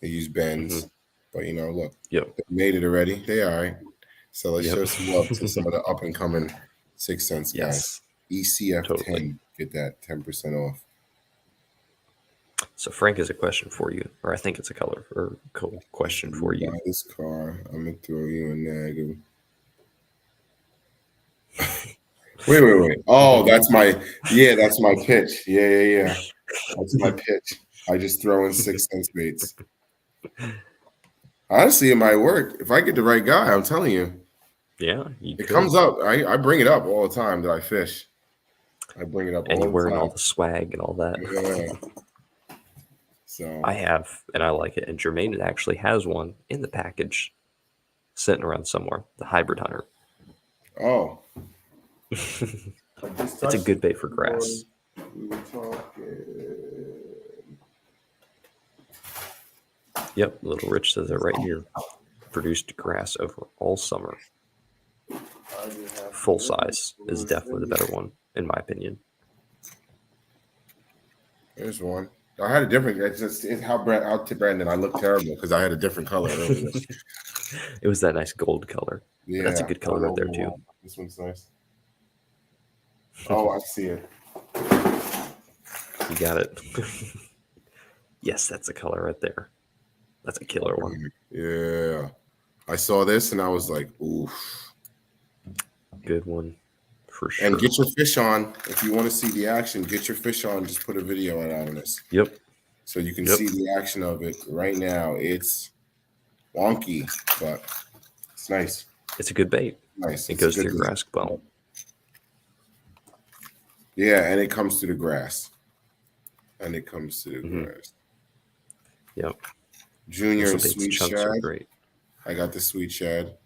I use Ben's. But you know, look, they made it already. They all right. So let's show some love to some of the up and coming Sixth Sense guys. ECF10, get that 10% off. So Frank has a question for you, or I think it's a question for you. Buy this car, I'm gonna throw you a nag. Wait. Oh, that's my pitch. Yeah. That's my pitch. I just throw in 6 cents baits. Honestly, it might work. If I get the right guy, I'm telling you. Yeah, it comes up. I bring it up all the time that I fish. I bring it up and all you're the wearing time. all the swag and all that. Yeah. So I have, and I like it. And Jermaine actually has one in the package, sitting around somewhere. The Hybrid Hunter. Oh. It's a good bait for grass. We were talking. Yep, Little Rich says it right here. Produced grass over all summer. Full size is definitely the better one, in my opinion. There's one. I had a different. It's how to Brandon. I look terrible because I had a different color earlier. It was that nice gold color. Yeah, that's a good color right there too. This one's nice. Oh, I see it. You got it. Yes, that's a color right there. That's a killer one. Yeah, I saw this and I was like, oof. Good one, for sure. And get your fish on if you want to see the action. Get your fish on. Just put a video out on this. Yep. So you can see the action of it right now. It's wonky, but it's nice. It's a good bait. Nice. It goes through your grass well. Yeah, and it comes to the grass. Grass. Yep. Junior and Sweet chunks Shad. Are great. I got the Sweet Shad.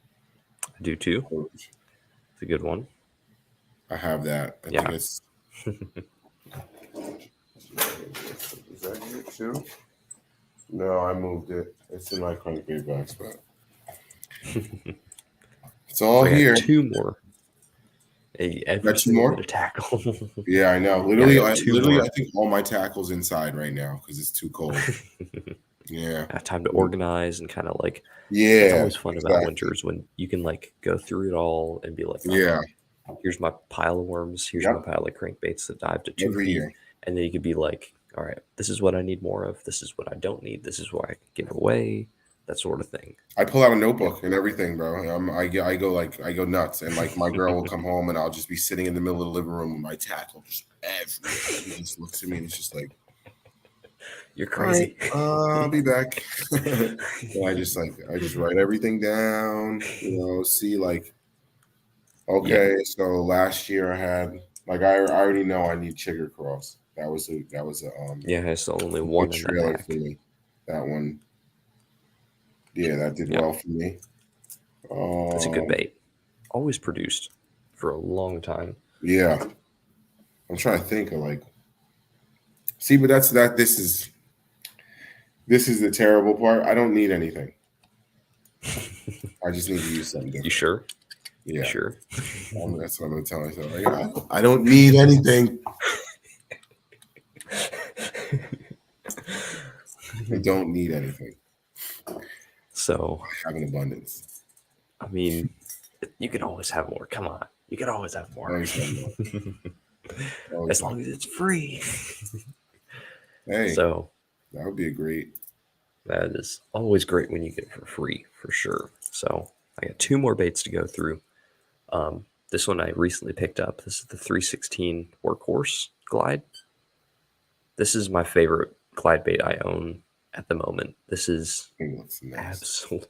I do too. It's a good one. I have that. I think it's. Is that here too? No, I moved it. It's in my crankbait box, but it's all here. Two more. Every single bit of tackle. Yeah, I know. Literally, I think all my tackle's inside right now because it's too cold. Yeah. I have time to organize and kind of like. Yeah. It's always fun about winters when you can like go through it all and be like, here's my pile of worms. Here's my pile of crankbaits that dive to 2 feet. And then you could be like, all right, this is what I need more of. This is what I don't need. This is where I can give away. That sort of thing. I pull out a notebook and everything, bro. I go nuts, and like my girl will come home and I'll just be sitting in the middle of the living room with my tackle just everywhere. She just looks at me and it's just like, you're crazy. Right, I'll be back. I just write everything down. See like, okay, so last year I had like I already know I need Chigger Cross. That was a it's only one trailer for me. That one. Yeah, that did well for me. That's a good bait. Always produced for a long time. Yeah, I'm trying to think of like. See, but that's that. This is the terrible part. I don't need anything. I just need to use something You different. sure? You Yeah, sure? that's what I'm gonna tell myself. Like, I don't need anything. I don't need anything. So, I have an abundance. I mean, you can always have more. Come on. You can always have more. Always have more. Always As have long as more. it's free. Hey, So, that would be a great. that is always great when you get it for free, for sure. So, I got two more baits to go through. This one I recently picked up. This is the 316 Workhorse Glide. This is my favorite glide bait I own at the moment. This is It looks nice. absolute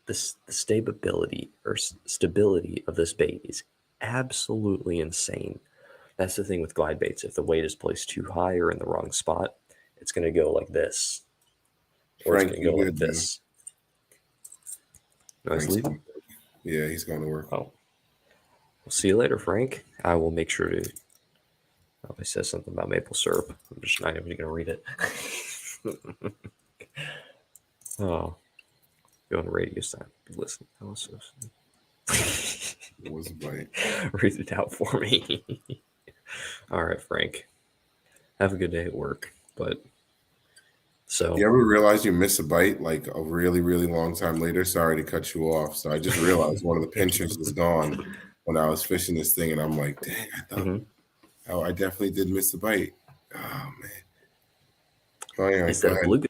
the stability of this bait is absolutely insane. That's the thing with glide baits. If the weight is placed too high or in the wrong spot, it's going to go like this, or it's Frank, going to you go like good, man? this. No, he's Frank's leaving. yeah, he's going to work. Oh, we'll see you later, Frank. I will make sure to. Oh, he says something about maple syrup. I'm just not even going to read it. Oh, go on radio time. Listen. It was a bite. Read it out for me. All right, Frank. Have a good day at work. But so You ever realize you miss a bite like a really, really long time later? Sorry to cut you off. So I just realized one of the pinchers is gone when I was fishing this thing, and I'm like, dang, I thought, oh, I definitely did miss a bite. Oh man. Oh yeah, is go that a ahead. bluegill?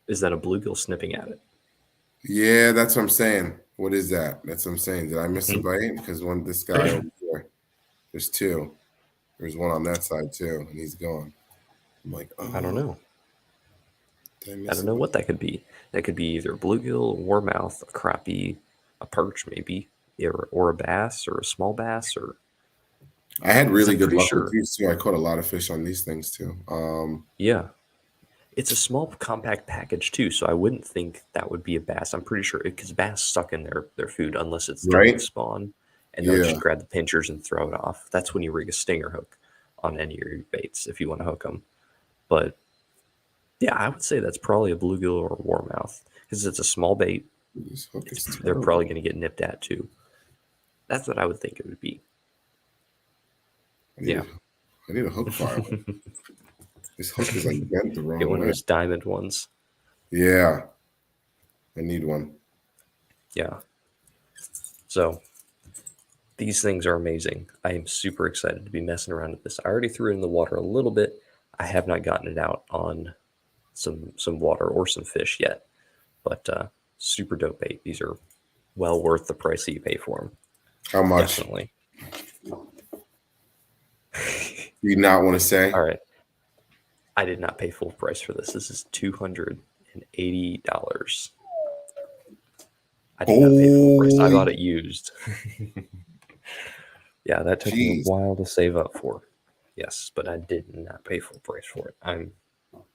Is that a bluegill snipping at it? Yeah, that's what I'm saying. What is that? That's what I'm saying. Did I miss a Mhm. bite? Because this guy over here, there's two. There's one on that side too, and he's gone. I'm like, I don't oh, know. did I I miss don't a know bite? what that could be. That could be either a bluegill, a warmouth, a crappie, a perch, maybe, or a bass, or a small bass, or I had because really I'm good pretty luck with sure. these too. I caught a lot of fish on these things too. Yeah, it's a small compact package too, so I wouldn't think that would be a bass. I'm pretty sure because bass suck in their food unless it's during Right? spawn, and they'll Yeah. just grab the pinchers and throw it off. That's when you rig a stinger hook on any of your baits if you want to hook them. But yeah, I would say that's probably a bluegill or a warmouth because it's a small bait. This hook is They're probably terrible. going to get nipped at too. That's what I would think it would be. I need a, Yeah, I need a hook file. This hook is like bent the get wrong one of way. those diamond ones. Yeah, I need one. Yeah. So these things are amazing. I am super excited to be messing around with this. I already threw it in the water a little bit. I have not gotten it out on some water or some fish yet, but super dope bait. These are well worth the price that you pay for them. How much? Definitely. Do you not want to say? All right. I did not pay full price for this. This is $280. I did not pay full price. I Holy bought it used. Yeah, that took me a jeez. while to save up for. Yes, but I did not pay full price for it.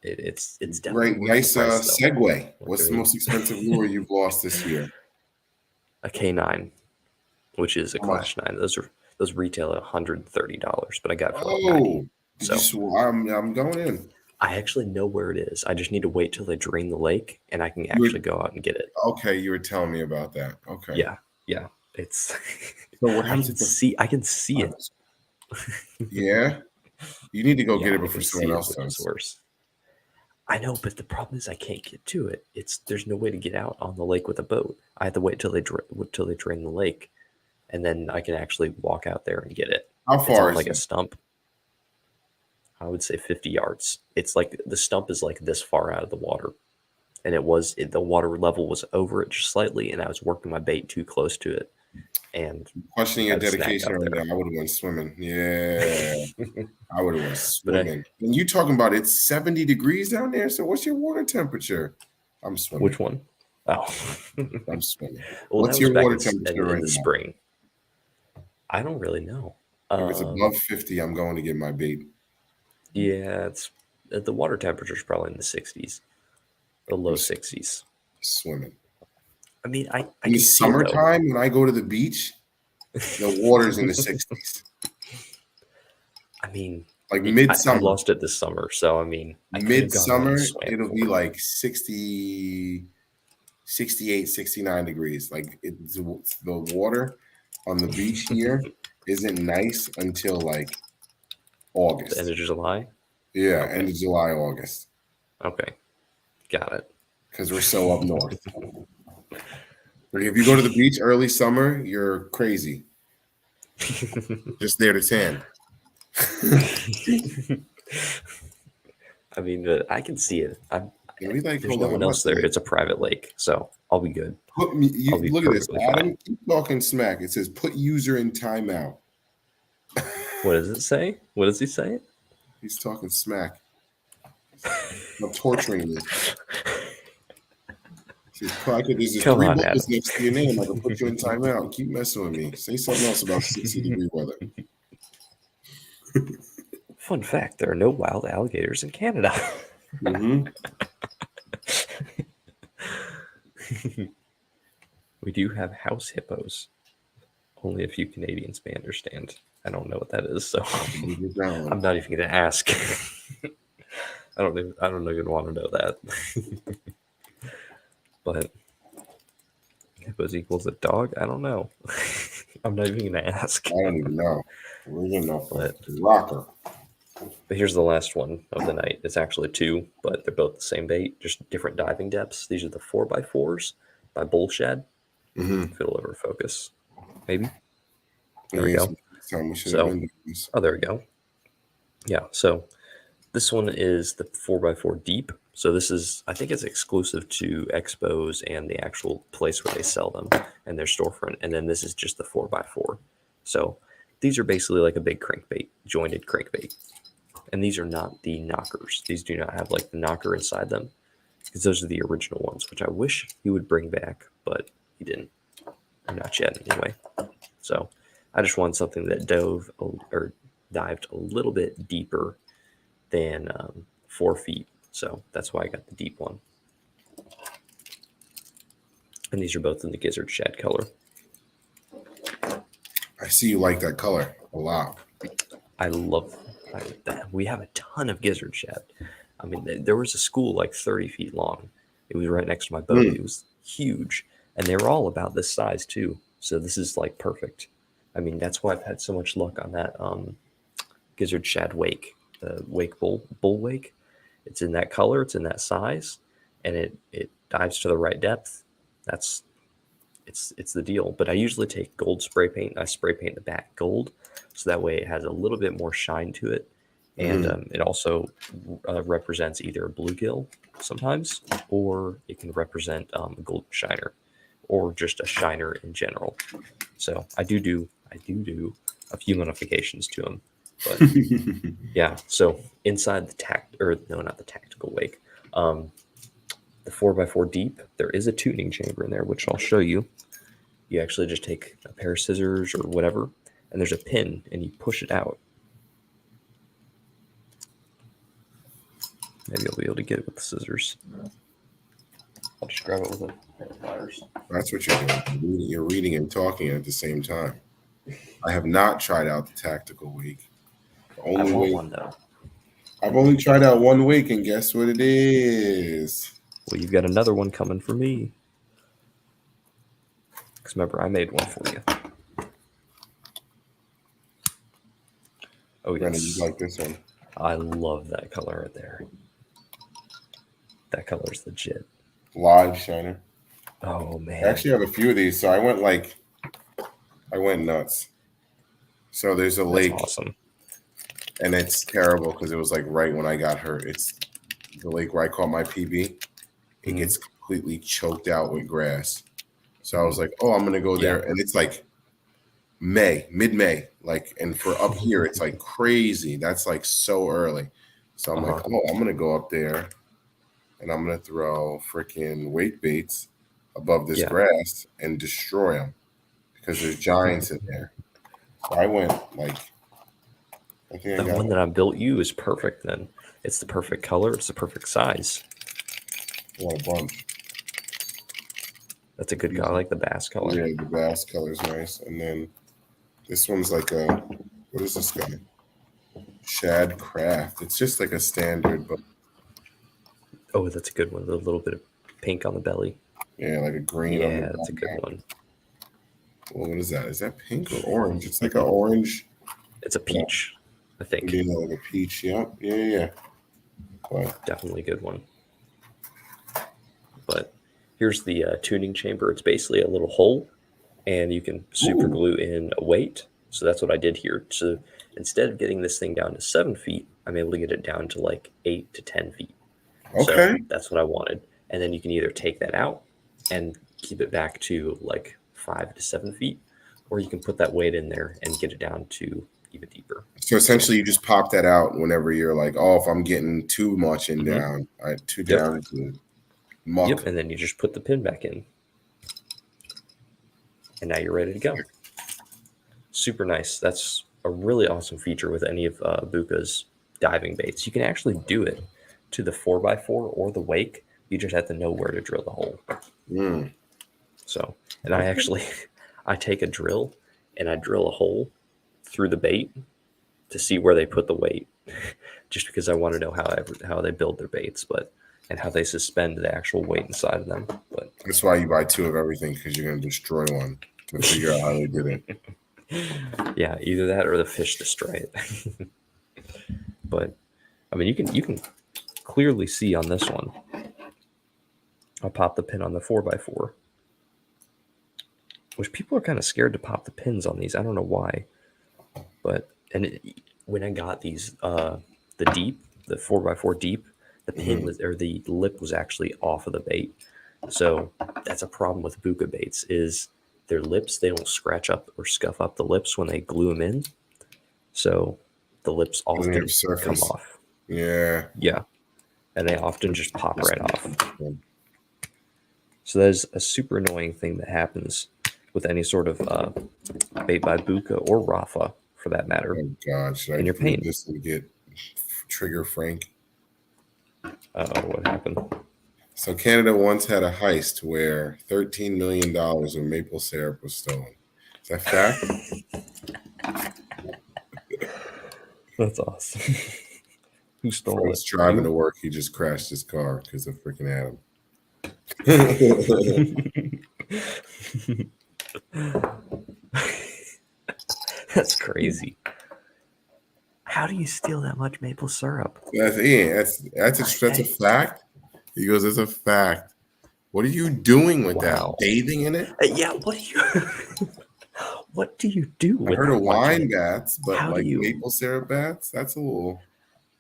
It's definitely Right, worth the nice price though. segue. Like, I What's the mean, most expensive lure you've lost this year? a K9, which is a How much? Clash 9. Those retail at $130, but I got it for like 90. Oh, did you So swear? I'm going in. I actually know where it is. I just need to wait till they drain the lake and I can You actually were go out and get it. okay. You were telling me about that. Okay. Yeah, yeah. It's So what happens if the I can see it. yeah? You need to go get Yeah, it I before can someone see it, else which is does. worse. I know, but the problem is I can't get to it. There's no way to get out on the lake with a boat. I have to wait till they drain the lake, and then I can actually walk out there and get it. How It's far on is like a it? stump. I would say 50 yards. It's like the stump is like this far out of the water, and the water level was over it just slightly, and I was working my bait too close to it, and Questioning your got a snag dedication out right now. there. I would have went swimming. Yeah, I would have went But swimming. And you talking about it's 70 degrees down there? So what's your water temperature? I'm swimming. which one? Oh, I'm swimming. well, that What's was your back water temperature in right the now? spring. I don't really know. If it's above 50, I'm going to get my bait. Yeah, it's the water temperature is probably in the 60s, the I'm low 60s. swimming. I mean, I In the can see it though. summertime, when I go to the beach, The water's in the 60s. I mean, Like I midsummer. lost it this summer, so I mean, I could have gone out and Midsummer, swam it'll for be it. like 60, 68, 69 degrees. Like it's the water on the beach here isn't nice until like The end August. of July. Yeah, Okay, end of July, August. okay, got it. Because we're so up north. Like if you go to the beach early summer, you're crazy. Just there to tan. I mean, I can see it. Maybe like There's hold no on, one I'm about else there. to It's a private lake, so I'll be good. put me I'll be look at this. perfectly Adam, fine. keep talking smack. It says put user in timeout. What does it say? What does he say? He's talking smack. I'm torturing you. There's just Come three on, bullets Adam. next to your name. I can put you in timeout. Keep messing with me. Say something else about 60-degree weather. Fun fact: there are no wild alligators in Canada. Mm-hmm. We do have house hippos. Only a few Canadians may understand. I don't know what that is, so I'm not even going to ask. I don't even want to know that. But hippos equals a dog? I don't know. I'm not even going to ask. I don't even know. We're good enough for But rocker. here's the last one of the night. It's actually two, but they're both the same bait, just different diving depths. These are the 4x4s by Bullshad. Mm-hmm. If it'll ever focus. Maybe. There we Yes, go. time we should have So, been doing this. oh, there we go. Yeah, so this one is the 4x4 deep. So this is, I think it's exclusive to expos and the actual place where they sell them and their storefront. And then this is just the 4x4. So these are basically like a big crankbait, jointed crankbait. And these are not the knockers. These do not have like the knocker inside them because those are the original ones, which I wish he would bring back, but he didn't. Or not yet anyway. So I just wanted something that dived a little bit deeper than 4 feet. So that's why I got the deep one. And these are both in the gizzard shad color. I see you like that color a lot. I love that. We have a ton of gizzard shad. I mean, there was a school like 30 feet long. It was right next to my boat. It was huge. And they were all about this size too. So this is like perfect. I mean, that's why I've had so much luck on that gizzard shad wake, the wake bull wake. It's in that color, it's in that size, and it dives to the right depth. It's the deal. But I usually take gold spray paint. I spray paint the back gold, so that way it has a little bit more shine to it, and it also represents either a bluegill sometimes, or it can represent a golden shiner, or just a shiner in general. So I do a few modifications to them. But yeah, so inside not the tactical wake, the 4x4 deep, there is a tuning chamber in there, which I'll show you. You actually just take a pair of scissors or whatever, and there's a pin, and you push it out. Maybe I'll be able to get it with the scissors. I'll just grab it with a pair of pliers. That's what you're doing. You're reading and talking at the same time. I have not tried out the tactical wake. I want one though. I've only tried out one wake, and guess what it is? Well, you've got another one coming for me. Because remember, I made one for you. Oh, yes. Brandon, you like this one? I love that color right there. That color is legit. Live shiner. Oh, man. I actually have a few of these, so I went nuts. So there's a lake. That's awesome. And it's terrible because it was like right when I got hurt. It's the lake where I caught my PB. It gets completely choked out with grass. So I was like, oh, I'm going to go there. And it's like mid-May. Like, and for up here, it's like crazy. That's like so early. So I'm like, oh, I'm going to go up there and I'm going to throw freaking weight baits above this grass and destroy them because there's giants in there. So I went like, the one that I built you is perfect then. It's the perfect color. It's the perfect size. What a bunch. That's a good color. I like the bass color. Yeah, the bass color is nice. And then This one's like a, what is this guy? Shad Craft. It's just like a standard, but Oh, that's a good one. The little bit of pink on the belly. yeah, like a green on the Yeah, that's a good back. one. Well, what is that? Is that pink or orange? It's like an orange. It's a peach, I think. Yeah, like a peach. Yep. Yeah. But Definitely a good one. But here's the tuning chamber. It's basically a little hole, and you can super glue in a weight. So that's what I did here. So instead of getting this thing down to 7 feet, I'm able to get it down to like 8 to 10 feet. So okay. that's what I wanted. And then you can either take that out and keep it back to like 5 to 7 feet, or you can put that weight in there and get it down to even deeper. So essentially, you just pop that out whenever you're like, oh, if I'm getting too much in down, too down into muck. Yep, and then you just put the pin back in. And now you're ready to go. Super nice. That's a really awesome feature with any of Buka's diving baits. You can actually do it to the 4x4 or the wake. You just have to know where to drill the hole. So, and I actually, I take a drill and I drill a hole through the bait to see where they put the weight, just because I want to know how they build their baits, and how they suspend the actual weight inside of them. But that's why you buy 2 of everything, because you're gonna destroy one to figure out how they did it. Yeah, either that or the fish destroy it. But I mean, you can clearly see on this one. I'll pop the pin on the 4x4, which people are kind of scared to pop the pins on these. I don't know why, but when I got these, the 4x4 deep, the pin was, or the lip was actually off of the bait. So that's a problem with Buka baits, is their lips, they don't scratch up or scuff up the lips when they glue them in. So the lips often come off. Yeah. And they often just pop right off. So that is a super annoying thing that happens with any sort of bait by Buka or Rafa, for that matter. Oh God! Should I do this and get Trigger Frank? What happened? So Canada once had a heist where $13 million of maple syrup was stolen. Is that fact? That's awesome. Who stole it? He was driving to work. He just crashed his car because of freaking Adam. That's crazy. How do you steal that much maple syrup? That's a fact. He goes, "It's a fact." What are you doing with that? Bathing in it? Yeah. What do you do with? I heard of wine bats, but maple syrup bats? That's a little.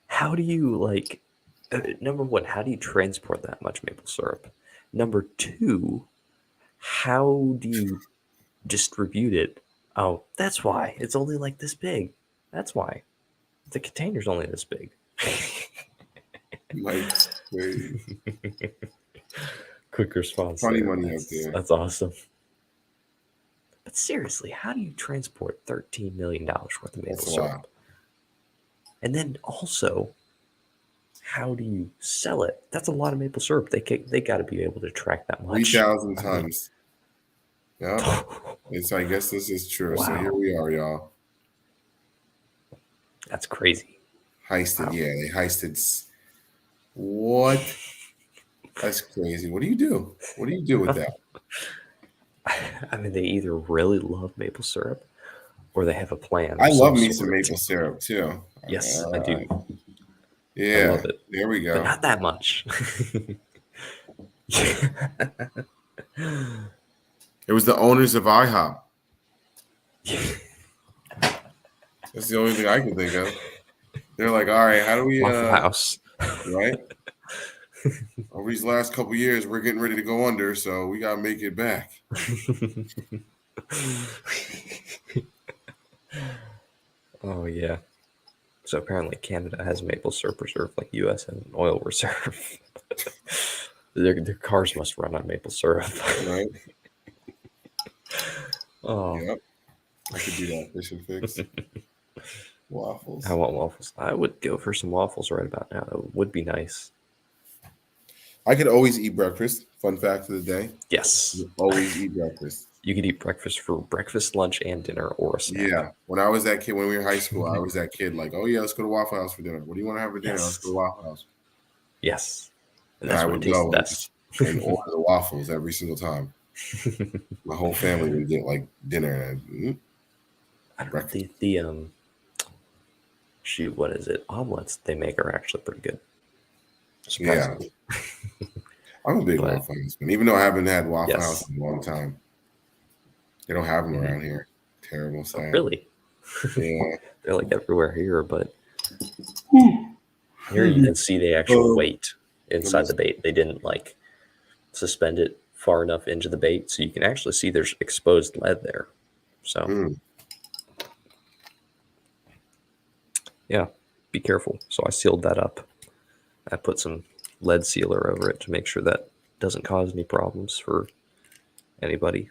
How do you number one, how do you transport that much maple syrup? Number two, how do you distribute it? Oh, that's why. It's only like this big. That's why. The container's only this big. Quick response. Funny money out there. That's awesome. But seriously, how do you transport $13 million worth of maple syrup? And then also, how do you sell it? That's a lot of maple syrup. They got to be able to track that much. 3,000 tons. Yeah. So I guess this is true. Wow. So here we are, y'all. That's crazy. Heisted. Wow. Yeah, they heisted. What? That's crazy. What do you do? What do you do with that? I mean, they either really love maple syrup or they have a plan. I love me some maple syrup too. Yes, I do. Yeah, I love it. There we go. But not that much. It was the owners of IHOP. That's the only thing I can think of. They're like, all right, how do we House, right? Over these last couple of years, we're getting ready to go under, so we gotta make it back. Oh yeah. So apparently Canada has maple syrup reserve like US has an oil reserve. Their cars must run on maple syrup. Right. Oh. Yep. I could do that fish and fix. Waffles. I want waffles. I would go for some waffles right about now. That would be nice. I could always eat breakfast. Fun fact of the day. Yes. Always eat breakfast. You could eat breakfast for breakfast, lunch, and dinner, or a snack. Yeah. When I was that kid, when we were in high school, I was that kid like, oh yeah, let's go to Waffle House for dinner. What do you want to have for dinner? Let's go to Waffle House. Yes. And And that's I when it would tastes the go best. and order the waffles every single time. My whole family would get like dinner and I don't breakfast. know, shoot, what is it? Omelets they make are actually pretty good. Surprisingly. Yeah. I'm a big But- Waffle House fan, even though I haven't had Waffle Yes. House in a long time. They don't have them around here. Terrible, Oh, sad. really? Yeah. They're like everywhere here, but here you can see the actual weight inside the bait. They didn't like suspend it far enough into the bait, so you can actually see there's exposed lead there. So yeah, be careful. So I sealed that up. I put some lead sealer over it to make sure that doesn't cause any problems for anybody.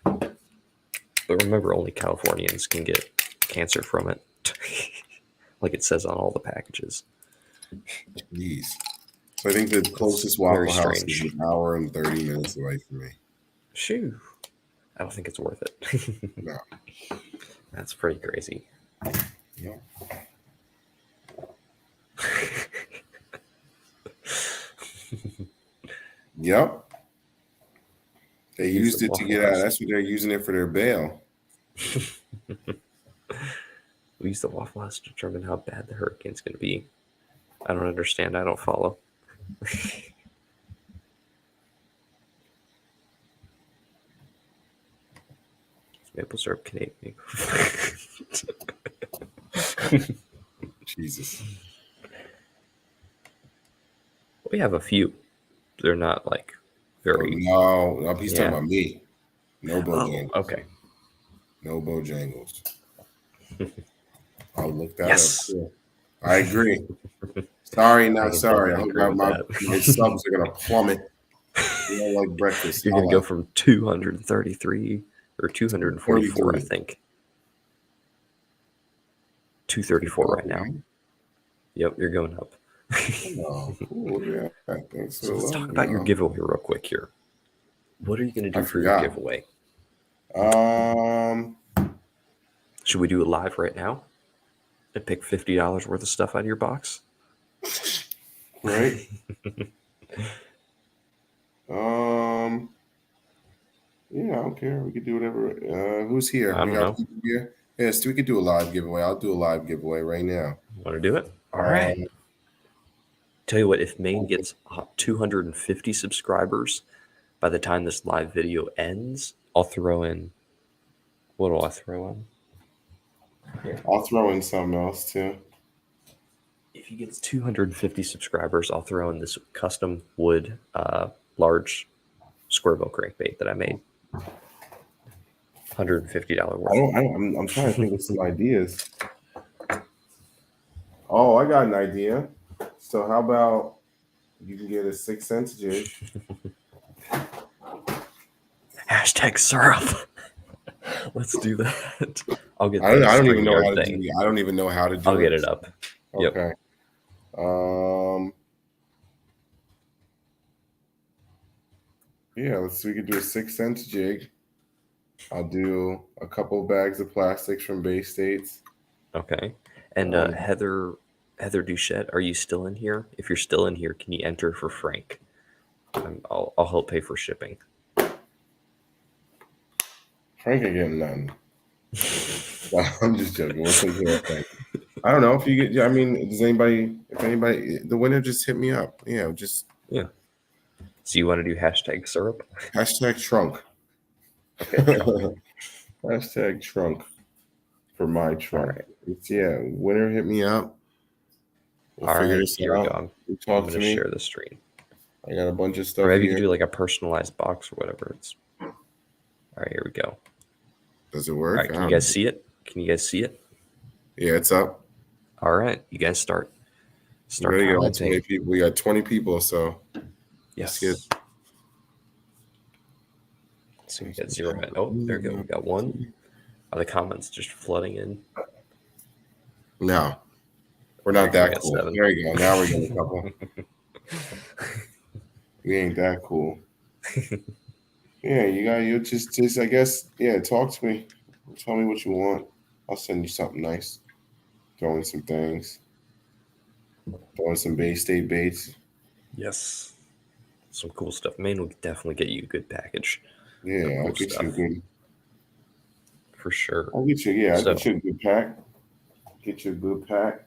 But remember, only Californians can get cancer from it, like it says on all the packages. Jeez. So I think the closest Waffle House is an hour and 30 minutes away from me. Shoo. I don't think it's worth it. No. That's pretty crazy. Yeah. Yep. They used it to get out. That's what they're using it for their bail. We use the Waffle House to determine how bad the hurricane's going to be. I don't understand. I don't follow. Maple syrup Canadian. Jesus. We have a few. They're not like very. No, he's talking about me. No Bojangles. Oh, okay. No Bojangles. I'll look that Yes. up too. I agree. Sorry, not sorry. I hope my subs are gonna plummet. You know, like breakfast. You're gonna go from 233 or 244, I think. 234 right now. Yep, you're going up. Oh, cool. Yeah. Thanks. So let's talk about your giveaway real quick here. What are you going to do for your giveaway? Should we do it live right now and pick $50 worth of stuff out of your box? Right. Yeah, I don't care. We could do whatever. Who's here? I don't know. Here? Yes, we could do a live giveaway. I'll do a live giveaway right now. Want to do it? All right. Tell you what, if Maine gets 250 subscribers by the time this live video ends, I'll throw in. What do I throw in? Here. I'll throw in something else too. If he gets 250 subscribers, I'll throw in this custom wood large square bill crankbait that I made. $150 worth. I'm trying to think of some ideas. Oh, I got an idea. So how about you can get a 6 cent jig? Hashtag syrup. Let's do that. I'll get. I don't even know how to do. I don't even know how to do. I'll get it up. Okay. Yep. Yeah, we could do a 6 cent jig. I'll do a couple bags of plastics from Bay States. Okay. And Heather Duchette, are you still in here? If you're still in here, can you enter for Frank? I'll help pay for shipping. Frank ain't getting nothing. I'm just joking. We'll take care of Frank. I don't know if you get. I mean, does anybody? If anybody, the winner, just hit me up. Yeah, just yeah. So you want to do hashtag syrup? Hashtag trunk. Okay. Hashtag trunk for my trunk. Right. Yeah, winner, hit me up. We'll figure this here out. We go. I'm going to share the screen. I got a bunch of stuff. Or maybe here. you can do like a personalized box or whatever. All right, here we go. Does it work? All right, can you guys see it? Can you guys see it? Yeah, it's up. All right, you guys start. We got 20 people. We got 20 people, so yes. So we got 0. Oh, there we go. We got 1. Are the comments just flooding in? No, we're not that cool. 7. There you go. Now we're getting a couple. We ain't that cool. Yeah, you just I guess, yeah, talk to me. Tell me what you want. I'll send you something nice. Throw in some things. Throw in some Bay State baits. Yes. Some cool stuff. Maine will definitely get you a good package of Yeah, I'll cool get you a stuff good. for sure. I'll get So, you a good pack. Get you a good pack.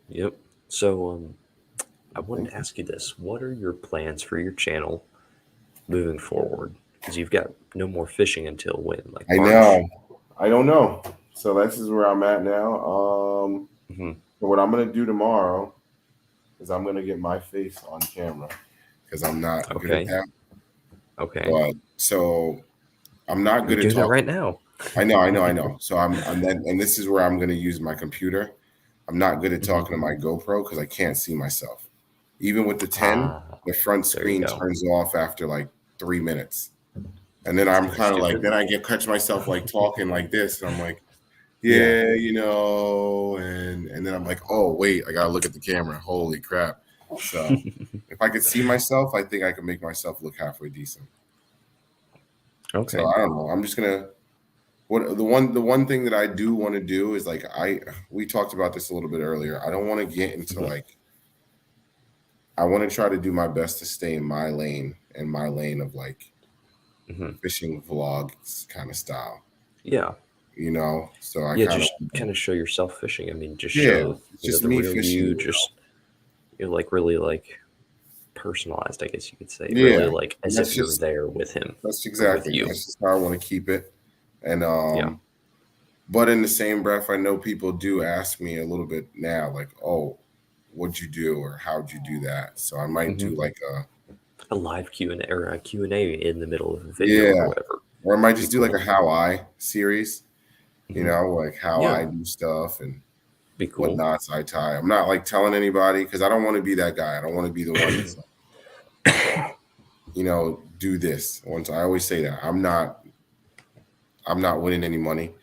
yep. So, I wanted Thank to you. ask you this. What are your plans for your channel moving forward? Because you've got no more fishing until when? Like I March? know. I don't know. So this is where I'm at now. Hmm. So what I'm gonna do tomorrow is I'm gonna get my face on camera because I'm not good at Okay. that. Okay. But so I'm not You're good at doing it talking. right now. I know. So I'm then, and this is where I'm gonna use my computer. I'm not good at Hmm. talking to my GoPro because I can't see myself. Even with the 10, Ah, the front there you screen go. turns off after like 3 minutes. And then That's I'm kind of kind of like, stupid. then I get catch myself like talking like this, and I'm like, Yeah. yeah, and then I'm like, oh wait, I gotta look at the camera. Holy crap! So if I could see myself, I think I could make myself look halfway decent. So Okay. I don't know. I'm just gonna what the one thing that I do want to do is like we talked about this a little bit earlier. I don't want to get into Hmm. like I want to try to do my best to stay in my lane and my lane of like Hmm. fishing vlogs kind of style, Yeah. So I Yeah. kind of Just kind of show yourself fishing. I mean, just yeah, show, it's just the me real fishing. you. Just, like really like personalized, I guess you could say. Really Yeah, like and as if you're there with him that's or with exactly you. that's just how I want to keep it. And Yeah. but in the same breath, I know people do ask me a little bit now, like, "Oh, what'd you do?" or "How'd you do that?" So I might Hmm. do like A live Q&A or a Q&A in the middle of a video or yeah, whatever. or I might Be just do like cool. a how I series, Hmm. like how Yeah. I do stuff and Be what cool. knots I tie. I'm not like telling anybody because I don't want to be that guy. I don't want to be the one that's like, do this. Once I always say that I'm not winning any money.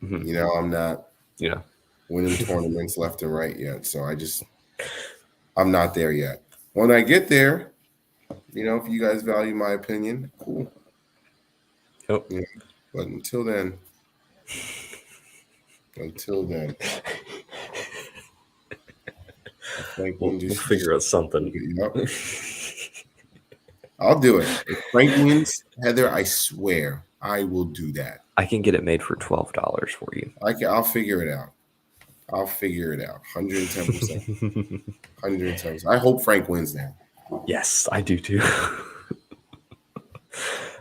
Hmm. I'm not Yeah. winning tournaments left and right yet. So I'm not there yet. When I get there, if you guys value my opinion, cool. Yep. Yeah. But until then, Frank wins. We'll figure out something. Yep. I'll do it. If Frank wins, Heather, I swear I will do that. I can get it made for $12 for you. I'll figure it out. I'll figure it out. 110%. 110%. I hope Frank wins now. Yes, I do too.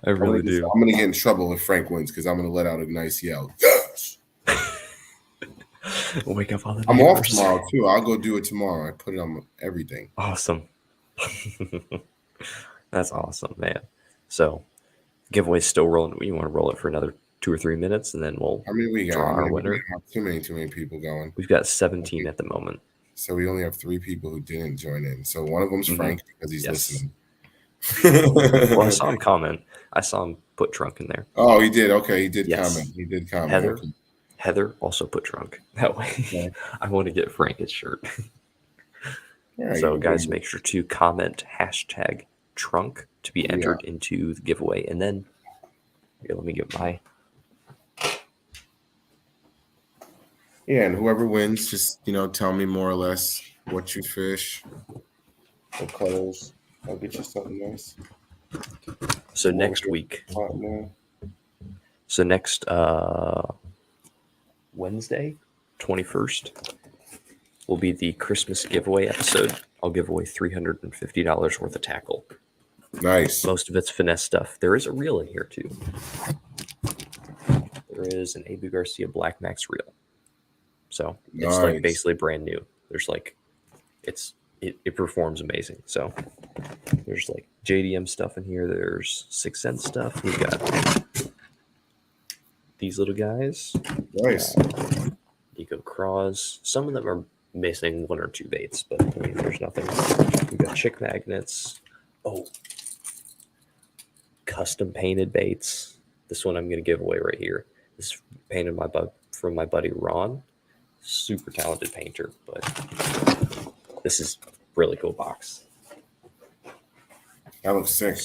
I really do. I'm gonna get in trouble if Frank wins because I'm gonna let out a nice yell. Yes! Wake up all the I'm off neighbors. tomorrow too. I'll go do it tomorrow. I put it on everything. Awesome. That's awesome, man. So, giveaway's still rolling. You want to roll it for another 2 or 3 minutes, and then we'll How many we got? draw I our mean, we winner. don't have too many people going. We've got 17 Okay. at the moment. So we only have 3 people who didn't join in. So one of them's Hmm. Frank because he's Yes. listening. Well, I saw him comment. I saw him put trunk in there. Oh, he did. Okay, he did comment. Yes. He did comment. Heather. Okay. Heather also put trunk. That way, Okay. I want to get Frank his shirt. All right. So, guys, make sure to comment hashtag trunk to be Yeah. entered into the giveaway. And then, here, let me get my. Yeah, and whoever wins, just tell me more or less what you fish, what colors. I'll get you something nice. So I'm over next here week. hot now. So next Wednesday, 21st, will be the Christmas giveaway episode. I'll give away $350 worth of tackle. Nice. Most of it's finesse stuff. There is a reel in here too. There is an Abu Garcia Black Max reel. So it's like Nice. basically brand new. There's like it performs amazing. So there's like JDM stuff in here. There's 6th Sense stuff. We've got these little guys. Nice. Eco Craws. Some of them are missing 1 or 2 baits, but I mean, there's nothing. We've got chick magnets. Oh, custom painted baits. This one I'm going to give away right here. This is painted from my buddy Ron. Super talented painter, but this is really cool box. That looks sick.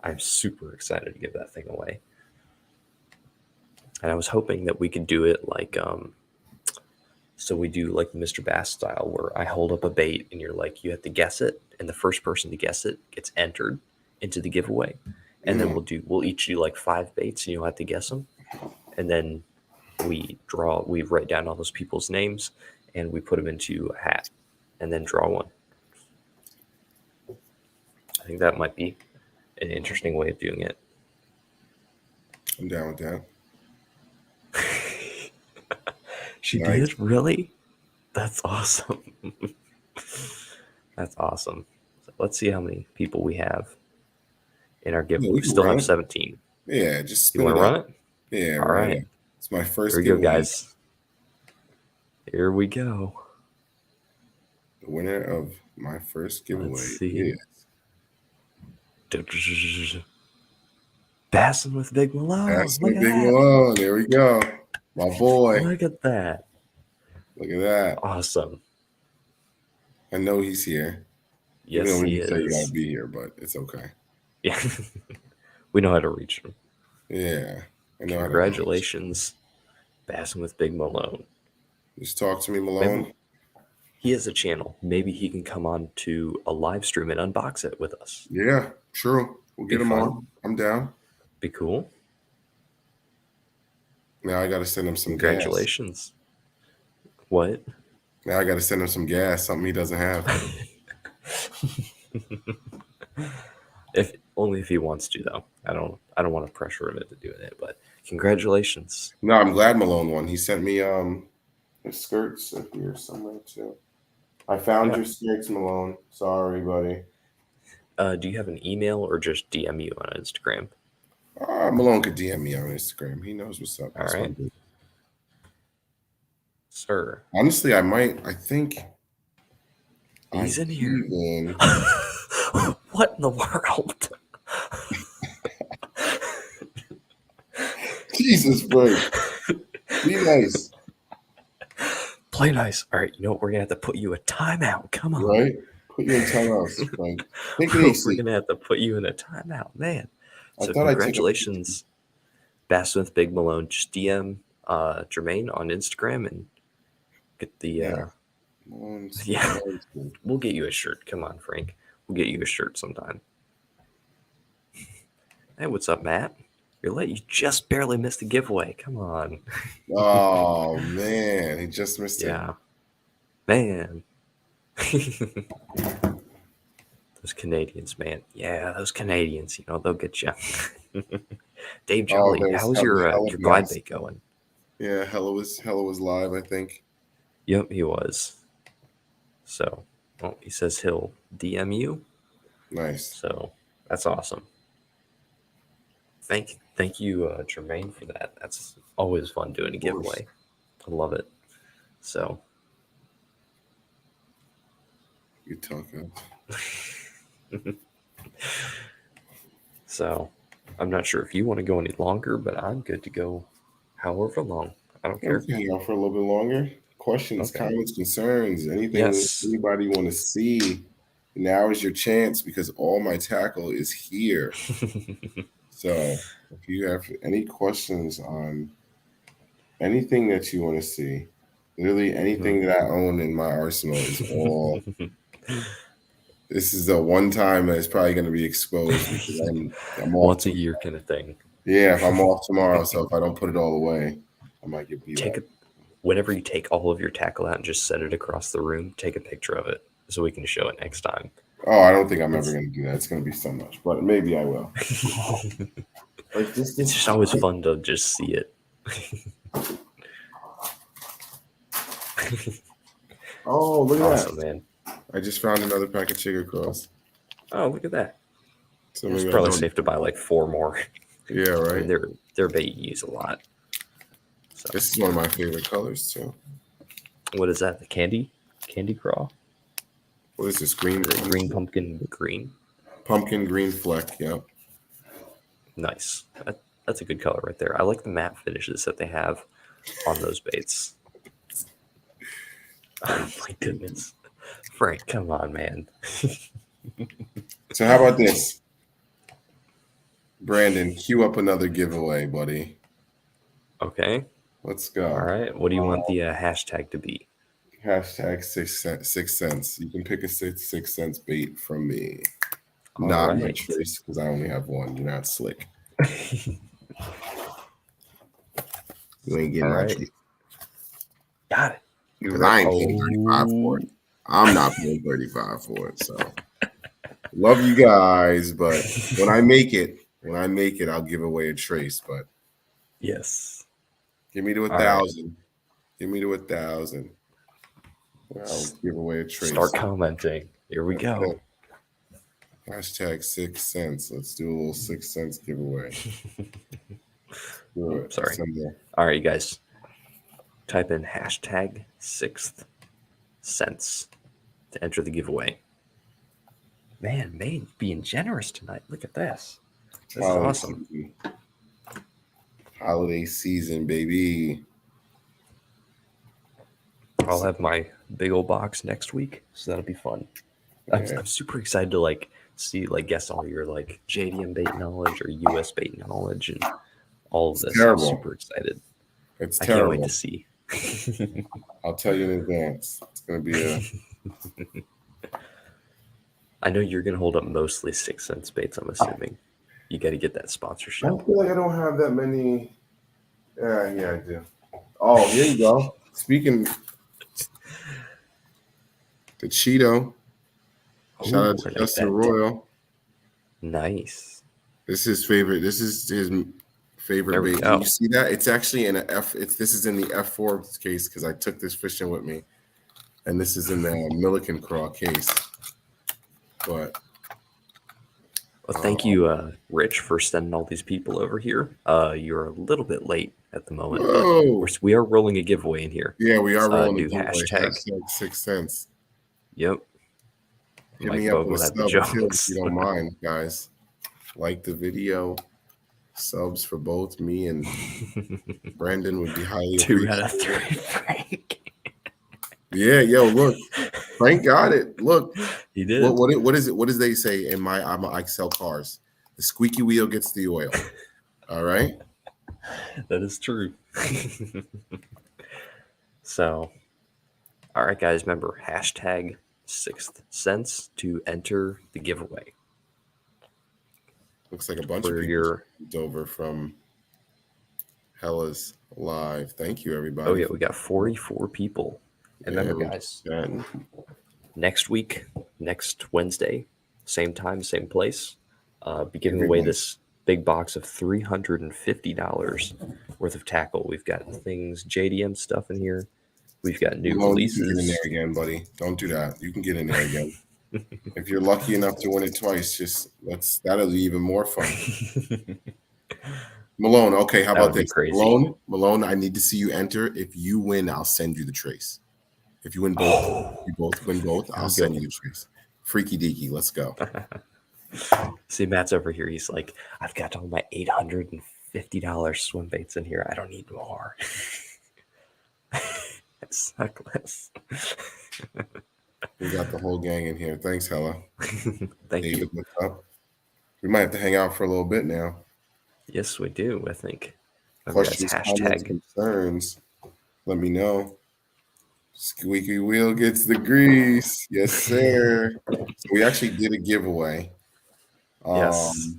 I'm super excited to give that thing away. And I was hoping that we could do it like so we do like the Mr. Bass style where I hold up a bait and you're like you have to guess it, and the first person to guess it gets entered into the giveaway. And then we'll each do like 5 baits and you'll have to guess them. And then we write down all those people's names and we put them into a hat and then draw one. I think that might be an interesting way of doing it. I'm down with that. She Nice. did? Really? That's awesome. That's awesome. So let's see how many people we have in our giveaway. Yeah, we We can still run have it. 17. Yeah, just You spin want it to run out. it? Yeah, All right. right. It's my first Here we go, giveaway. guys. Here we go. The winner of my first giveaway Let's see. is Bassin with Big Malone. Aston Look at Big that. Malone. There we go. My boy. Look at that. Look at that. Awesome. I know he's here. Yes, Even though he we say you is. gotta be here, but it's okay. Yeah. We know how to reach him. Yeah. I know Congratulations, Bassin with Big Malone. Just talk to me, Malone. Maybe he has a channel. Maybe he can come on to a live stream and unbox it with us. Yeah, true. We'll get Be him fun. on. I'm down. Be cool. Now I gotta send him some gas. Congratulations. What? Now I gotta send him some gas, something he doesn't have. Only if he wants to, though. I don't want to pressure him into doing it, but congratulations. No, I'm glad Malone won. He sent me his skirts up here somewhere too. I found your skirts, Malone. Sorry, buddy. Do you have an email or just DM you on Instagram? Malone could DM me on Instagram. He knows what's up. All right. Sir. Honestly, I think he's in here. Even... What in the world? Jesus Christ. Be nice. Play nice. All right, you know what? We're going to have to put you a timeout. Come on. Right? Put you in timeout. Like, take it easy. We're going to have to put you in a timeout, man. I So thought congratulations, Bassmith Big Malone. Just DM Jermaine on Instagram and get the... Yeah. We'll get you a shirt. Come on, Frank. We'll get you a shirt sometime. Hey, what's up, Matt? You're late. You just barely missed the giveaway. Come on. Oh, man. He just missed it. Yeah. Man. Those Canadians, man. Yeah, those Canadians, they'll get you. Dave Jolly, how's your glide bait going? Yeah, Hella was live, I think. Yep, he was. So, he says he'll DM you. Nice. So, that's awesome. Thank you, Jermaine, for that. That's always fun doing a giveaway. I love it. So, you talking. So, I'm not sure if you want to go any longer, but I'm good to go however long. I don't care. We can hang out for a little bit longer. Questions, comments, concerns, anything anybody want to see. Now is your chance because all my tackle is here. So if you have any questions on anything that you want to see, literally anything that I own in my arsenal is all. This is the one time that it's probably going to be exposed because I'm off once a year kind of thing. Yeah, if I'm off tomorrow, so if I don't put it all away, I might get beat up. Whenever you take all of your tackle out and just set it across the room, take a picture of it so we can show it next time. Oh, I don't think I'm ever going to do that. It's going to be so much, but maybe I will. It's just always fun to just see it. Oh, look at awesome, that. Man. I just found another pack of Chigga Cross. Oh, look at that. So it's probably safe to buy like 4 more. Yeah, right. I mean, they're bait you use a lot. So. This is one of my favorite colors too. What is that? The candy craw? What is this? Green pumpkin green. Pumpkin green fleck. Yep. Nice. That's a good color right there. I like the matte finishes that they have on those baits. Oh my goodness. Frank, come on, man. So how about this? Brandon, cue up another giveaway, buddy. Okay. Let's go. All right. What do you want the hashtag to be? Hashtag 6 cents. You can pick a 6 cents bait from me. All Not my right. choice because I only have one. You're not slick. You ain't getting All my right. treat. Got it. Because I ain't paying 35 for it. I'm not paying 35 for it. So love you guys, but when I make it, I'll give away a trace. But Yes. give me to 1,000. Right. Give me to 1,000. I'll give away a trace. Start commenting. Here we go. Hashtag 6 cents. Let's do a little 6 cents giveaway. Sorry. All right, you guys. Type in hashtag 6th cents to enter the giveaway. Man, Maine being generous tonight. Look at this. This is awesome. Holiday season, baby. I'll have my big old box next week, so that'll be fun. Yeah. I'm super excited to see guess all your JDM bait knowledge or US bait knowledge and all of this. Terrible. I'm super excited. It's I terrible. Can't wait to see. I'll tell you in advance. It's gonna be a. I know you're gonna hold up mostly 6 cents baits. I'm assuming you got to get that sponsorship. I feel like I don't have that many. Yeah, I do. Oh, here you go. Speaking. The Cheeto. Shout out to Justin Royal. Nice. This is his favorite. This is his favorite bait. Can you see that? It's actually in an F. This is in the F4 case because I took this fishing with me, and this is in the Milliken Craw case. But thank you, Rich, for sending all these people over here. You're a little bit late at the moment, but we are rolling a giveaway in here. Yeah, we are rolling a giveaway. Hashtag 6 cents. Yep. Hit me up with a sub too, if you don't mind, guys. Like the video. Subs for both me and Brandon would be highly 2 out of 3, Frank. Yeah, yo, look. Frank got it. Look. He did. What is it? What does they say in I sell cars? The squeaky wheel gets the oil. All right? That is true. So, all right, guys, remember, hashtag 6th cents to enter the giveaway. Looks like a bunch of people over from Hella's Live. Thank you, everybody. Oh, yeah, we got 44 people. And remember, guys, next week, next Wednesday, same time, same place, be giving away this big box of $350 worth of tackle. We've got things, JDM stuff in here. We've got new releases. You can get in there again, buddy. Don't do that. You can get in there again. If you're lucky enough to win it twice, that'll be even more fun. Malone, okay, how about this? Malone, I need to see you enter. If you win, I'll send you the trace. If you win both, you both win both, I'll send you the trace. Freaky deaky, let's go. See, Matt's over here. He's like, I've got all my $850 swim baits in here. I don't need more. Suckless. We got the whole gang in here. Thanks, Hella. Thank you. What's up? We might have to hang out for a little bit now. Yes, we do, I think. Questions, comments, concerns, let me know. Squeaky wheel gets the grease. Yes, sir. So we actually did a giveaway. Yes.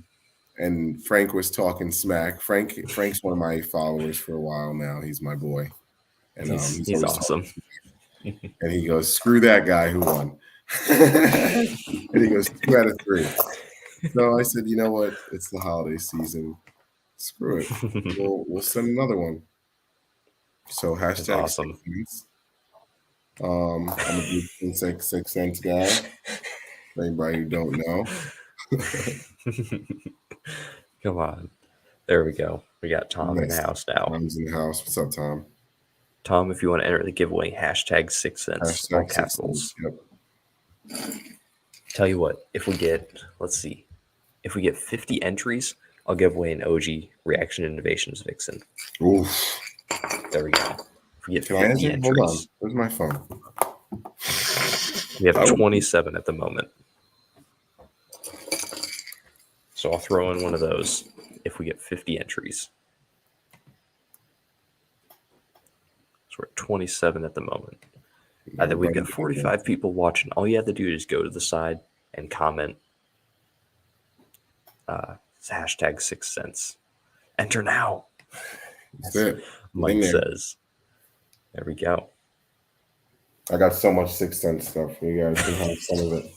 And Frank was talking smack. Frank's one of my followers for a while now. He's my boy. And he's awesome. And he goes, screw that guy who won. And he goes, 2 out of 3. So I said, you know what? It's the holiday season. Screw it. We'll send another one. So hashtag awesome. 6 cents. I'm a big 6 cents guy. For anybody who don't know. Come on. There we go. We got Tom in the house now. Tom's in the house. What's up, Tom? Tom, if you want to enter the giveaway, hashtag 6 cents, all capitals. Yep. Tell you what, if we get 50 entries, I'll give away an OG Reaction Innovations Vixen. Oof. There we go. If we get 50 entries. Hold on. Where's my phone? We have 27 at the moment. So I'll throw in one of those if we get 50 entries. So we're at 27 at the moment. Then we've got 45 people watching. All you have to do is go to the side and comment hashtag 6 cents. Enter now. That's it. Mike says. There we go. I got so much 6 cents stuff. You guys can have some of it.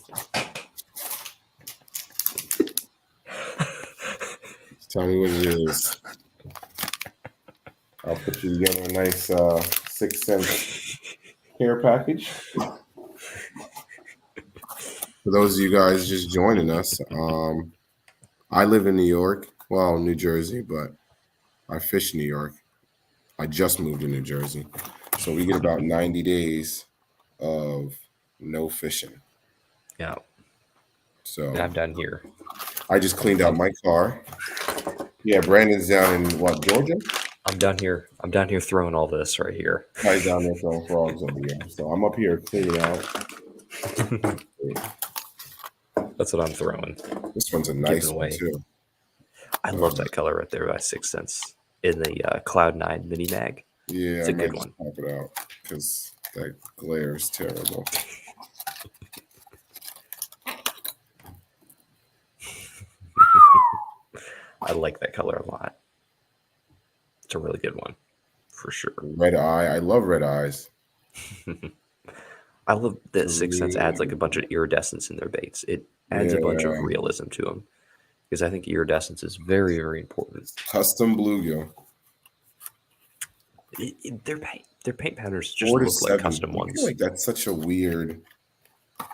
Tell me what it is. I'll put you together a nice 6 cents care package. For those of you guys just joining us, I live in New York, well, New Jersey, but I fish in New York. I just moved to New Jersey. So we get about 90 days of no fishing. Yeah. So and I'm down here. I just cleaned out my car. Yeah, Brandon's down in what, Georgia? I'm down here throwing all this right here. Guy's down there throwing frogs over here. So I'm up here cleaning out. That's what I'm throwing. This one's a nice one too. I love that color right there by 6 cents in the Cloud 9 mini mag. Yeah, it's a good one. Pop it out because that glare is terrible. I like that color a lot. It's a really good one, for sure. Red eye. I love red eyes. I love that 6 cents adds like a bunch of iridescence in their baits. It adds a bunch of realism to them because I think iridescence is very, very important. Custom bluegill. Their paint patterns just look like custom ones. I feel like that's such a weird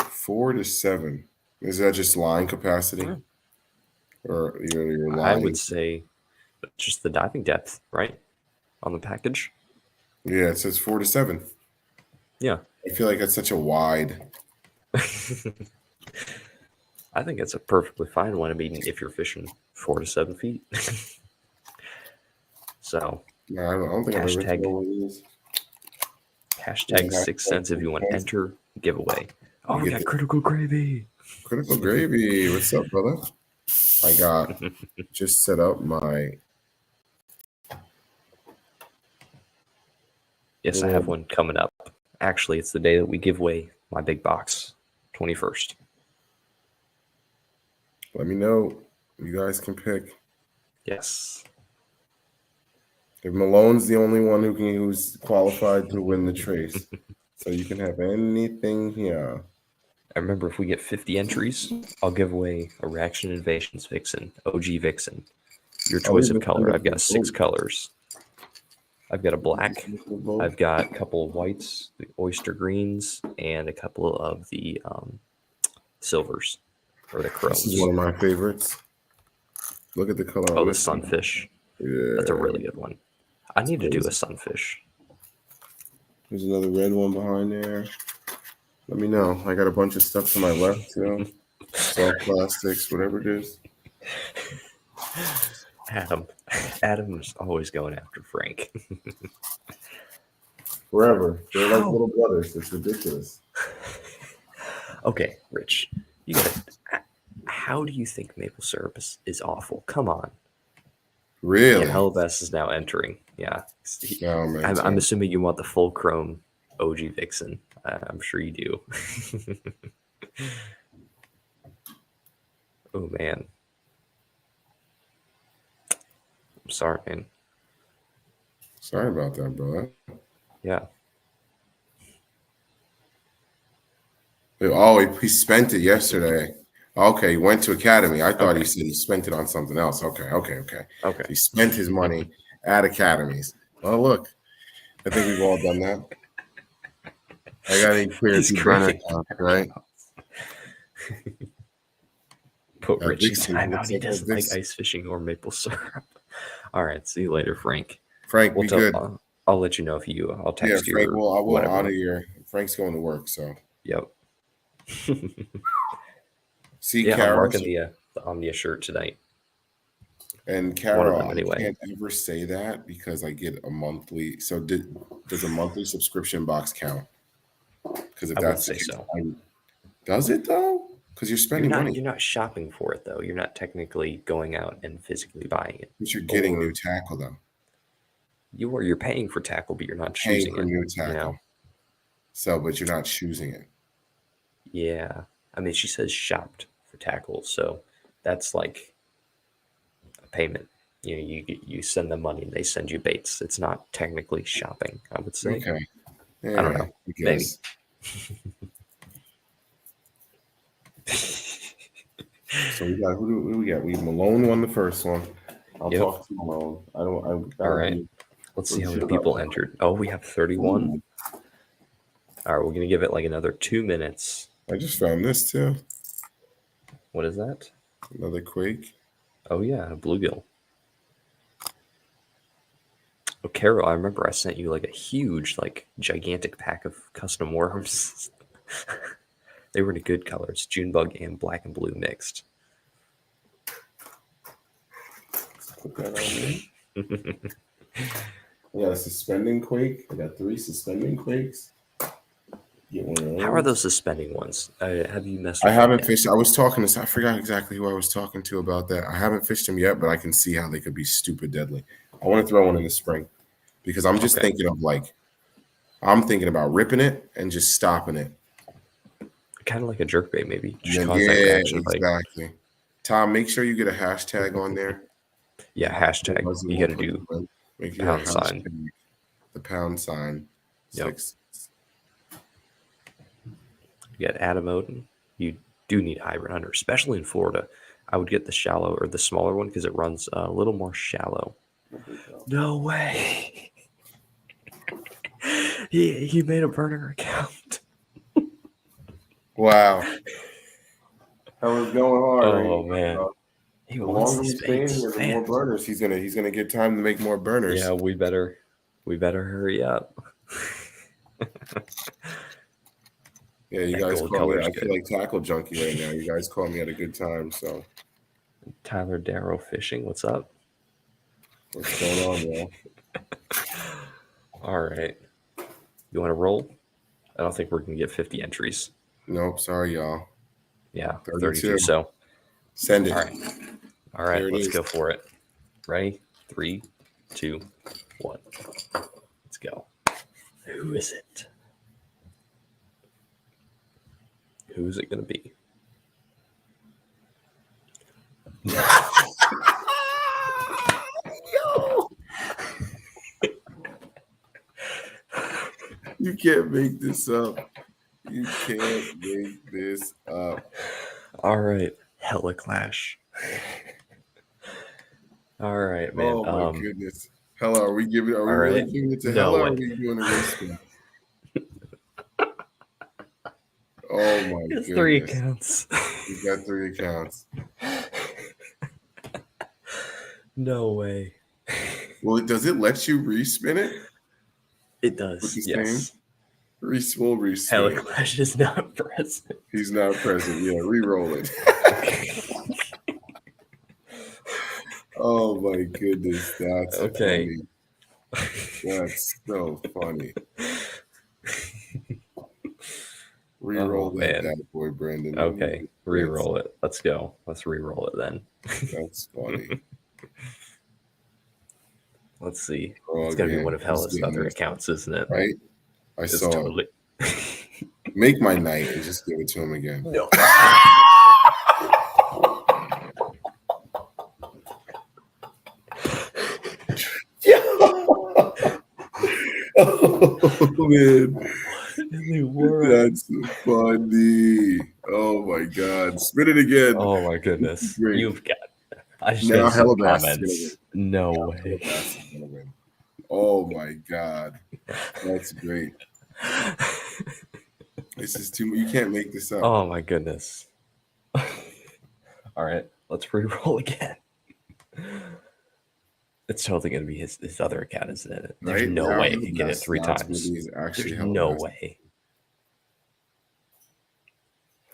4 to 7. Is that just line capacity? Yeah. Or your line? I would say just the diving depth, right? On the package. Yeah, it says 4 to 7. Yeah. I feel like that's such a wide. I think it's a perfectly fine one. I mean, if you're fishing 4 to 7 feet. So. No, I don't think I've ever what it is. Hashtag 6 cents if you want to enter giveaway. Oh, we got Critical Gravy. Critical Gravy. What's up, brother? I got just set up my. Yes, I have one coming up. Actually, it's the day that we give away my big box, 21st. Let me know. You guys can pick. Yes. If Malone's the only one who's qualified to win the trace, so you can have anything here. I remember if we get 50 entries, I'll give away a Reaction Invasions Vixen, OG Vixen. Your choice of color. I've got 6 colors. I've got a black. I've got a couple of whites, the oyster greens, and a couple of the silvers or the chromes. This is one of my favorites. Look at the color. Oh, the sunfish. Yeah, that's a really good one. I need to do a sunfish. There's another red one behind there. Let me know. I got a bunch of stuff to my left too. Soft plastics, whatever it is. Adam's always going after Frank. Forever. They're like little brothers. It's ridiculous. Okay, Rich. You got. How do you think maple syrup is awful? Come on. Really? Yeah, Hellbass is now entering. Yeah. Oh, man, I'm assuming you want the full chrome OG Vixen. I'm sure you do. Oh, man. I'm sorry, man. Sorry about that, brother. Yeah. Oh, he spent it yesterday. Okay, he went to Academy. I thought he said he spent it on something else. Okay. He spent his money at Academies. Oh, look. I think we've all done that. I got any clear burner account, right? Put Richie's time out. He doesn't like ice fishing or maple syrup. All right. See you later, Frank. Frank, be good. I'll let you know if you. I'll text you. Frank, I will out of here. Frank's going to work, so. Yep. See, yeah, Carol, I'm marking the Omnia shirt tonight. And Carol, anyway. I can't ever say that because I get a monthly. So does a monthly subscription box count? Because if I would say so. Does it though? Because you're spending money, You're not shopping for it though. You're not technically going out and physically buying it. but you're getting Or new tackle though. you're paying for tackle, but you're not Paying choosing for it. new You tackle. know? So, but you're not choosing it. Yeah. I mean, she says shopped for tackle, so that's like a payment. You know, you send them money and they send you baits. It's not technically shopping, I would say. Okay. I don't know. I Maybe. guess. So we got who do we got? Malone won the first one. I'll Yep. talk to Malone. All right. Let's see how many people entered. Oh, we have 31. Ooh, All right, we're gonna give it like another 2 minutes. I just found this too. What is that? Another Quake. Oh yeah, a bluegill. Oh, Carol, I remember I sent you like a huge, like gigantic pack of custom worms. They were in a good colors, Junebug and black and blue mixed. Put that on there. I got a suspending Quake. I got 3 suspending Quakes. Get one of those. How are those suspending ones? Have you messed I with haven't them yet? fished. I was talking to. I forgot exactly who I was talking to about that. I haven't fished them yet, but I can see how they could be stupid deadly. I want to throw one in the spring because I'm just Okay. thinking of I'm thinking about ripping it and just stopping it. Kind of like a jerkbait, maybe. Just Yeah, cause that reaction bite. exactly. Tom, make sure you get a hashtag on there. Yeah, hashtag. Otherwise, You we'll got to put do the link. Make sure pound sign. the pound sign. Yep. 6. You got Adam Odin. You do need a hybrid hunter, especially in Florida. I would get the shallow or the smaller one because it runs a little more shallow. No way. he made a burner account. Wow. That was going hard. Oh man. He The wants longer these he's staying baits. here, the Man. more burners he's gonna get time to make more burners. Yeah, we better hurry up. Yeah, you That guys gold call me. color's I good. feel like tackle junkie right now. You guys call me at a good time. So Tyler Darrow Fishing, what's up? what's going on, y'all? All right. You want to roll? I don't think we're going to get 50 entries. Nope, sorry, y'all. Yeah, 32. 32. So, Send it. all right, There it let's is. go for it. Ready? 3, 2, 1. Let's go. Who is it? Who's it going to be? You can't make this up. You can't make this up. All right. Hella Clash. All right, man. Oh my goodness. Hella, are we really right. giving it to No Hella or way. are we doing a race spin? Oh my It's goodness. 3 accounts. We've got 3 accounts. No way. Well, does it let you respin it? It does. Yes. We'll Hella respin it. Clash is not present. He's not present. Yeah, re-roll it. Oh my goodness, that's Okay. funny. That's so funny. Re-roll that bad boy, Brandon. Okay, re-roll it. Let's go. Let's re-roll it then. That's funny. Let's see. Oh, It's gonna be man, one of he's Hella's getting other this, accounts, isn't it? right? I It's saw totally. Make my night and just give it to him again. No. Oh man, In the world. that's funny. Oh my god, spin it again. Oh my goodness. Great. You've got. I just Now got some Hella Bass is comments. No way. Hella Bass is gonna win. Oh my god, that's great. This is too. You can't make this up. Oh my goodness. All right, let's re-roll again. It's totally gonna be his other account, isn't it? There's Right? no Now way Hella he get it Bass 3 now it's gonna times. be actually There's Hella no Bass. way.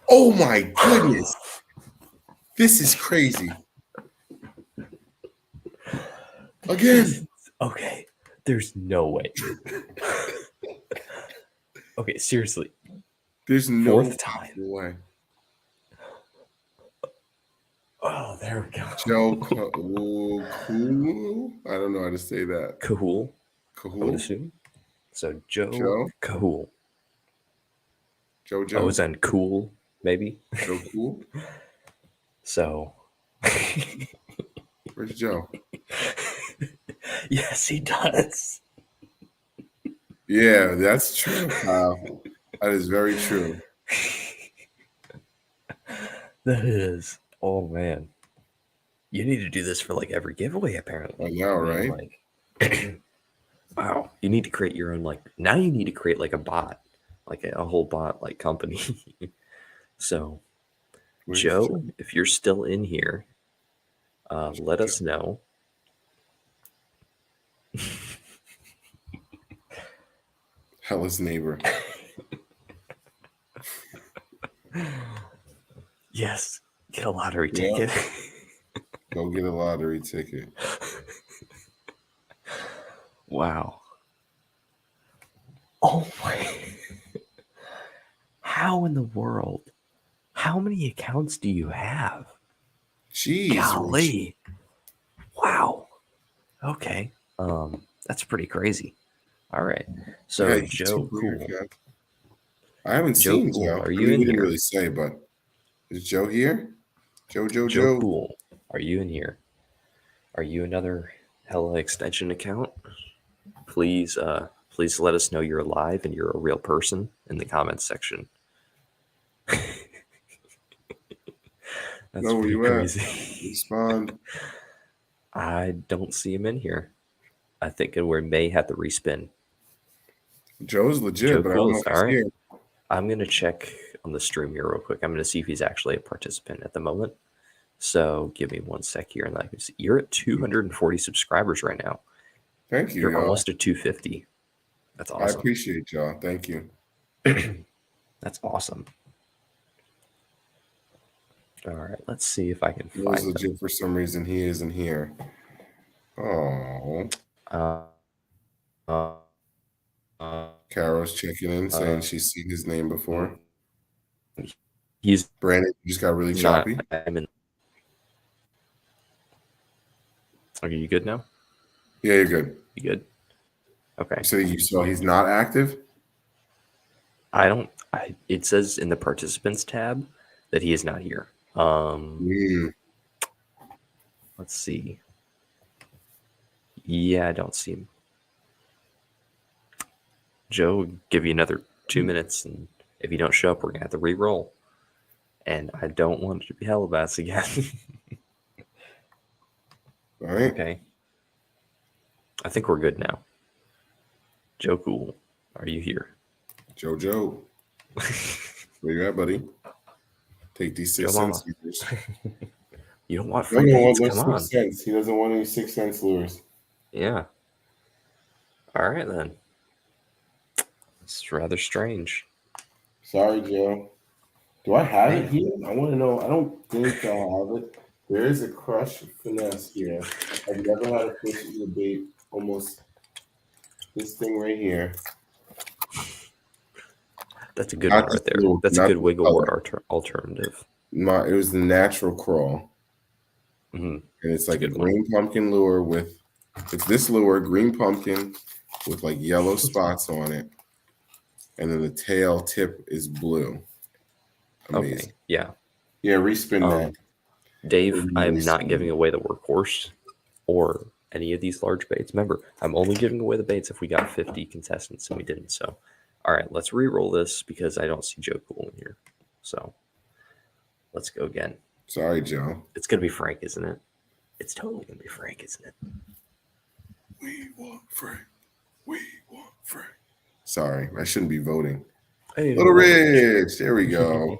Oh my goodness, this is crazy. Again. Okay, there's no way. Okay, seriously. There's no 4th time. way. Oh, there we go. Joe Cool. I don't know how to say that. Cahool, I would Cahool? assume. So Joe Joe? Cahool. Oh, is Jojo? that cool? Maybe. Joe Cool? So. Where's Joe? Yes, he does. Yeah, that's true, Kyle. That is very true. That is. Oh man, you need to do this for like every giveaway. Apparently, I know, mean, right? like, wow, you need to create your own. Like now, you need to create like a bot, like a whole bot like company. So, Where's Joe, Joe? if you're still in here, let us know. Hella's neighbor. Yes, get a lottery Yeah. ticket. Go get a lottery ticket. Wow. Oh my. How in the world? How many accounts do you have? Jeez, Richie. Golly. Wow. Okay. That's pretty crazy. All right. So Yeah, Joe Cool. I haven't Joe seen Cool, Joe. are I you mean, in we didn't here? really say, but is Joe here? Joe Joe. Cool, are you in here? Are you another Hella extension account? Please let us know you're alive and you're a real person in the comments section. That's No, where pretty you at? crazy. Respond. I don't see him in here. I think we may have to respin. Joe's legit, Joe but I don't Cool know is if all he's right. here. I'm gonna check on the stream here real quick. I'm gonna see if he's actually a participant at the moment. So give me 1 sec here, and I can see you're at 240 subscribers right now. Thank you, You're y'all. almost at 250. That's I awesome. appreciate y'all. Thank you. That's awesome. All right, let's see if I can Joe's find legit him. for some reason. He isn't here. Oh, Uh, uh, uh, Carol's checking in, saying she's seen his name before. he's Brandon, you just got really not. choppy. I'm in. Are you good now? Yeah, you're good. You good? Okay. So you saw he's not active? I don't. It says in the participants tab that he is not here. Let's see. Yeah, I don't see him. Joe, give you another 2 minutes, and if you don't show up, we're gonna have to re-roll. And I don't want it to be Hellabass again. All right. Okay. I think we're good now. Joe Cool, are you here? Jojo. Where you at, buddy? Take these 6 Joe cents. Mama. You don't want No, free no, beats? no, Come on. 6 cents. He doesn't want any 6 cents lures. Yeah. All right, then. It's rather strange. Sorry, Joe. Do I have it here? I want to know. I don't think I have it. There is a crush finesse here. I've never had a fish eat a bait. Almost this thing right here. That's a good Not one this right there. blue, That's a not good this wiggle color. word alternative. It was the natural crawl. Mm-hmm. And it's like a good green pumpkin lure with, it's this lure, green pumpkin with like yellow spots on it. And then the tail tip is blue. Amazing. Okay, yeah. Yeah, respin that. Dave, I am not giving away the workhorse or any of these large baits. Remember, I'm only giving away the baits if we got 50 contestants, and we didn't. So, all right, let's re-roll this because I don't see Joe Cool in here. So, let's go again. Sorry, Joe. It's going to be Frank, isn't it? It's totally going to be Frank, isn't it? We want Frank. We want Frank. Sorry, I shouldn't be voting. Hey, Little Rich. There we go.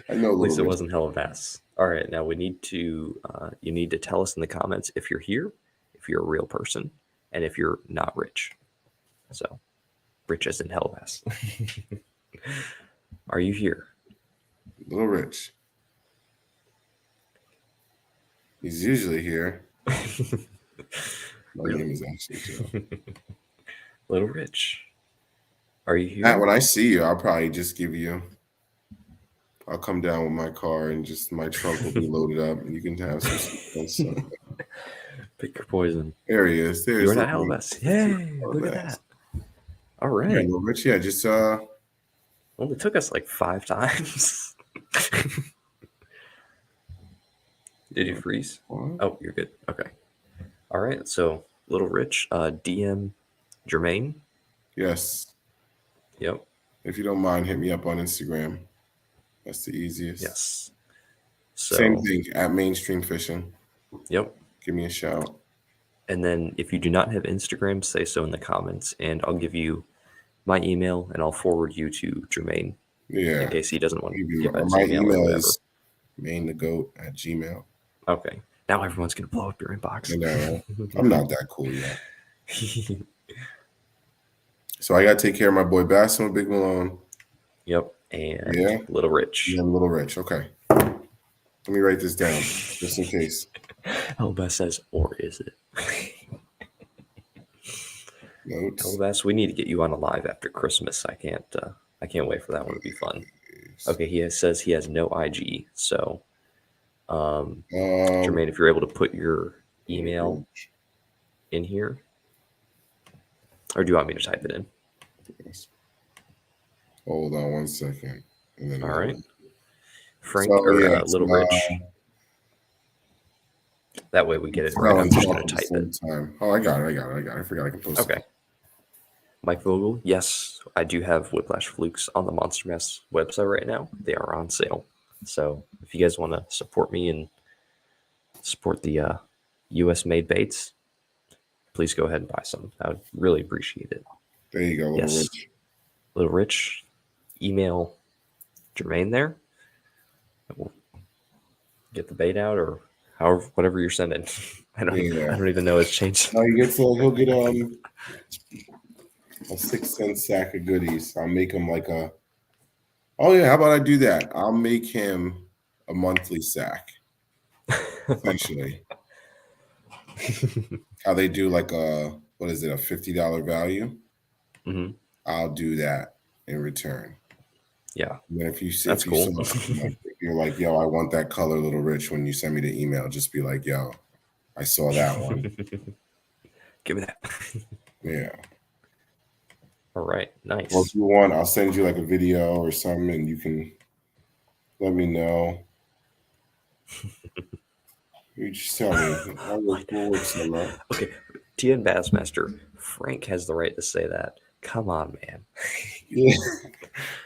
I know At least it Little Rich. wasn't Hellabass. All right, now we need to, you need to tell us in the comments if you're here, if you're a real person, and if you're not rich. So, rich as in Hellabass. Are you here? Little Rich. He's usually here. My Really? name is actually Joe. Little Rich. Are you here? Matt, when I see you, I'll probably just give you I'll come down with my car and just my trunk will be loaded up, and you can have some sequence. Pick your poison. There he is. There's You're not little Elvis. Rich. Yay! Look at that. All Yeah, right. little Rich. Yeah, just Only took us like 5 times. Did you freeze? what? Oh, you're good. Okay. All right. So, Little Rich, DM Jermaine. Yes. Yep. If you don't mind, hit me up on Instagram. That's the easiest. Yes. So, Same thing at Mainstream Fishing. Yep. Give me a shout. And then if you do not have Instagram, say so in the comments, and I'll give you my email and I'll forward you to Jermaine Yeah. in case he doesn't want to give Or us my email or email whatever. is mainthegoat@gmail. Okay. Now everyone's going to blow up your inbox. I know. I'm not that cool yet. So I got to take care of my boy Bass and Big Malone. Yep. And Yeah. Little Rich. And Little Rich. Okay. Let me write this down just in case. Elbass says, or is it? Notes. Elbass, we need to get you on a live after Christmas. I can't wait for that one to be fun. Okay, says he has no IG. So, Jermaine, if you're able to put your email in here, or do you want me to type it in? Yes. Hold on 1 second. And then All right. Frank So, or yeah, Little Rich. That way we get it right. I'm just going to type it. Oh, I got it. I forgot I can post it. Okay. Mike Vogel, yes, I do have Whiplash Flukes on the Monster Mass website right now. They are on sale. So if you guys want to support me and support the U.S. made baits, please go ahead and buy some. I would really appreciate it. There you go, Little Rich. Little Rich, email Jermaine there. We'll get the bait out or however, whatever you're sending. I don't even know it's changed. No, he'll get a 6-cent sack of goodies. I'll make him like a. Oh yeah, how about I do that? I'll make him a monthly sack. Essentially, how they do like a $50 value. Mm-hmm. I'll do that in return. Yeah, and then if you that's cool. If you're like, yo, I want that color, Little Rich. When you send me the email, just be like, yo, I saw that one. Give me that. Yeah. All right, nice. Well, if you want, I'll send you like a video or something, and you can let me know. You just tell me. We'll work something out. Okay, TN Bassmaster, Frank has the right to say that. Come on, man. Yeah.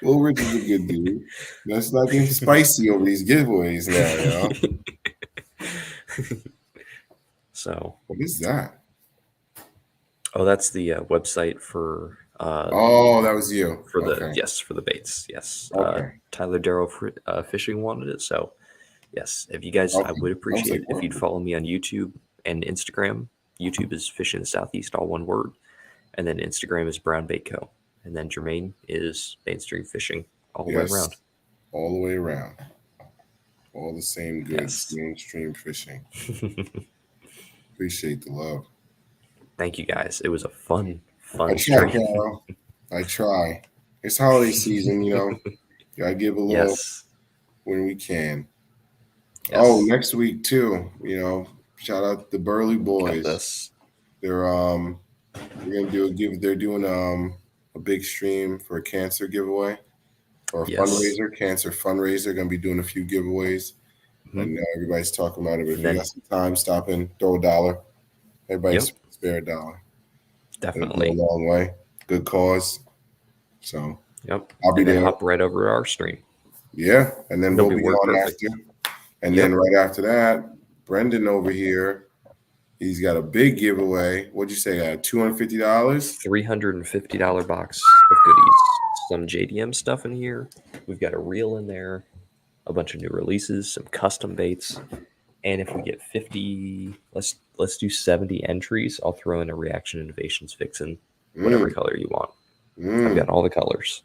Little Rich is a good dude. Let's not get spicy over these giveaways now, yo. So, what is that? Oh, that's the website for. That was you for the baits. Yes, okay. Tyler Darrow Fishing wanted it. So, yes, if you guys, I would appreciate it if you'd follow me on YouTube and Instagram. YouTube is Fishing the Southeast, all one word, and then Instagram is Brown Bait Co. And then Jermaine is Mainstream Fishing, all the way around. All the way around. All the same goods, Mainstream Fishing. Appreciate the love. Thank you guys. It was a fun I try, Carol. I try. It's holiday season, you know. Gotta give a little when we can. Yes. Oh, next week too. You know, shout out the Burley boys. They're we're gonna they're doing a big stream for a cancer giveaway or a fundraiser, cancer fundraiser. Gonna be doing a few giveaways. Mm-hmm. And everybody's talking about it. But if you got some time, stop in, throw $1. Everybody's spare $1. Definitely. It'll go a long way. Good cause. So I'll be there. Hop right over to our stream. Yeah. And then we'll be on after. And then right after that, Brendan over here, he's got a big giveaway. What'd you say? $250? $350 box of goodies. Some JDM stuff in here. We've got a reel in there, a bunch of new releases, some custom baits. And if we get 50, let's do 70 entries. I'll throw in a Reaction Innovations Vixen, whatever color you want. I've got all the colors.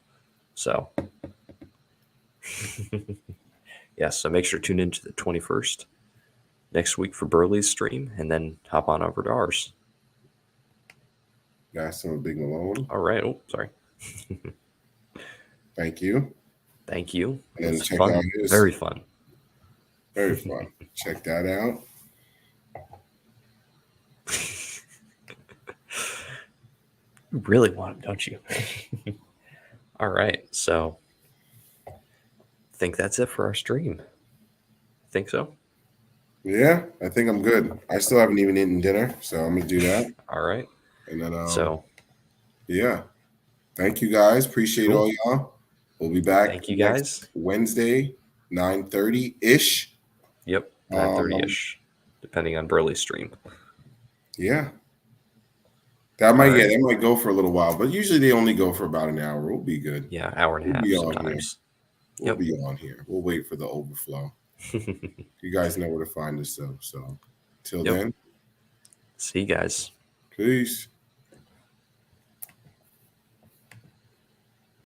So, so make sure to tune into the 21st next week for Burley's stream, and then hop on over to ours. Got some Big Malone. All right. Oh, sorry. Thank you. Thank you. And It then was check out fun. his. Very fun. Very fun. Check that out. You really want them, don't you? All right. So I think that's it for our stream. Think so? Yeah, I think I'm good. I still haven't even eaten dinner, so I'm gonna do that. All right. And then So yeah. Thank you guys. Appreciate Cool. all y'all. We'll be back Thank you, next guys. Wednesday, 9:30-ish. Yep. 9:30-ish, depending on Burley's stream. Yeah. That might right. that might go for a little while, but usually they only go for about an hour. We'll be good. Yeah, hour and a half Be on here. sometimes. We'll be on here. We'll wait for the overflow. You guys know where to find us, though. So till Yep. then, See you guys. peace.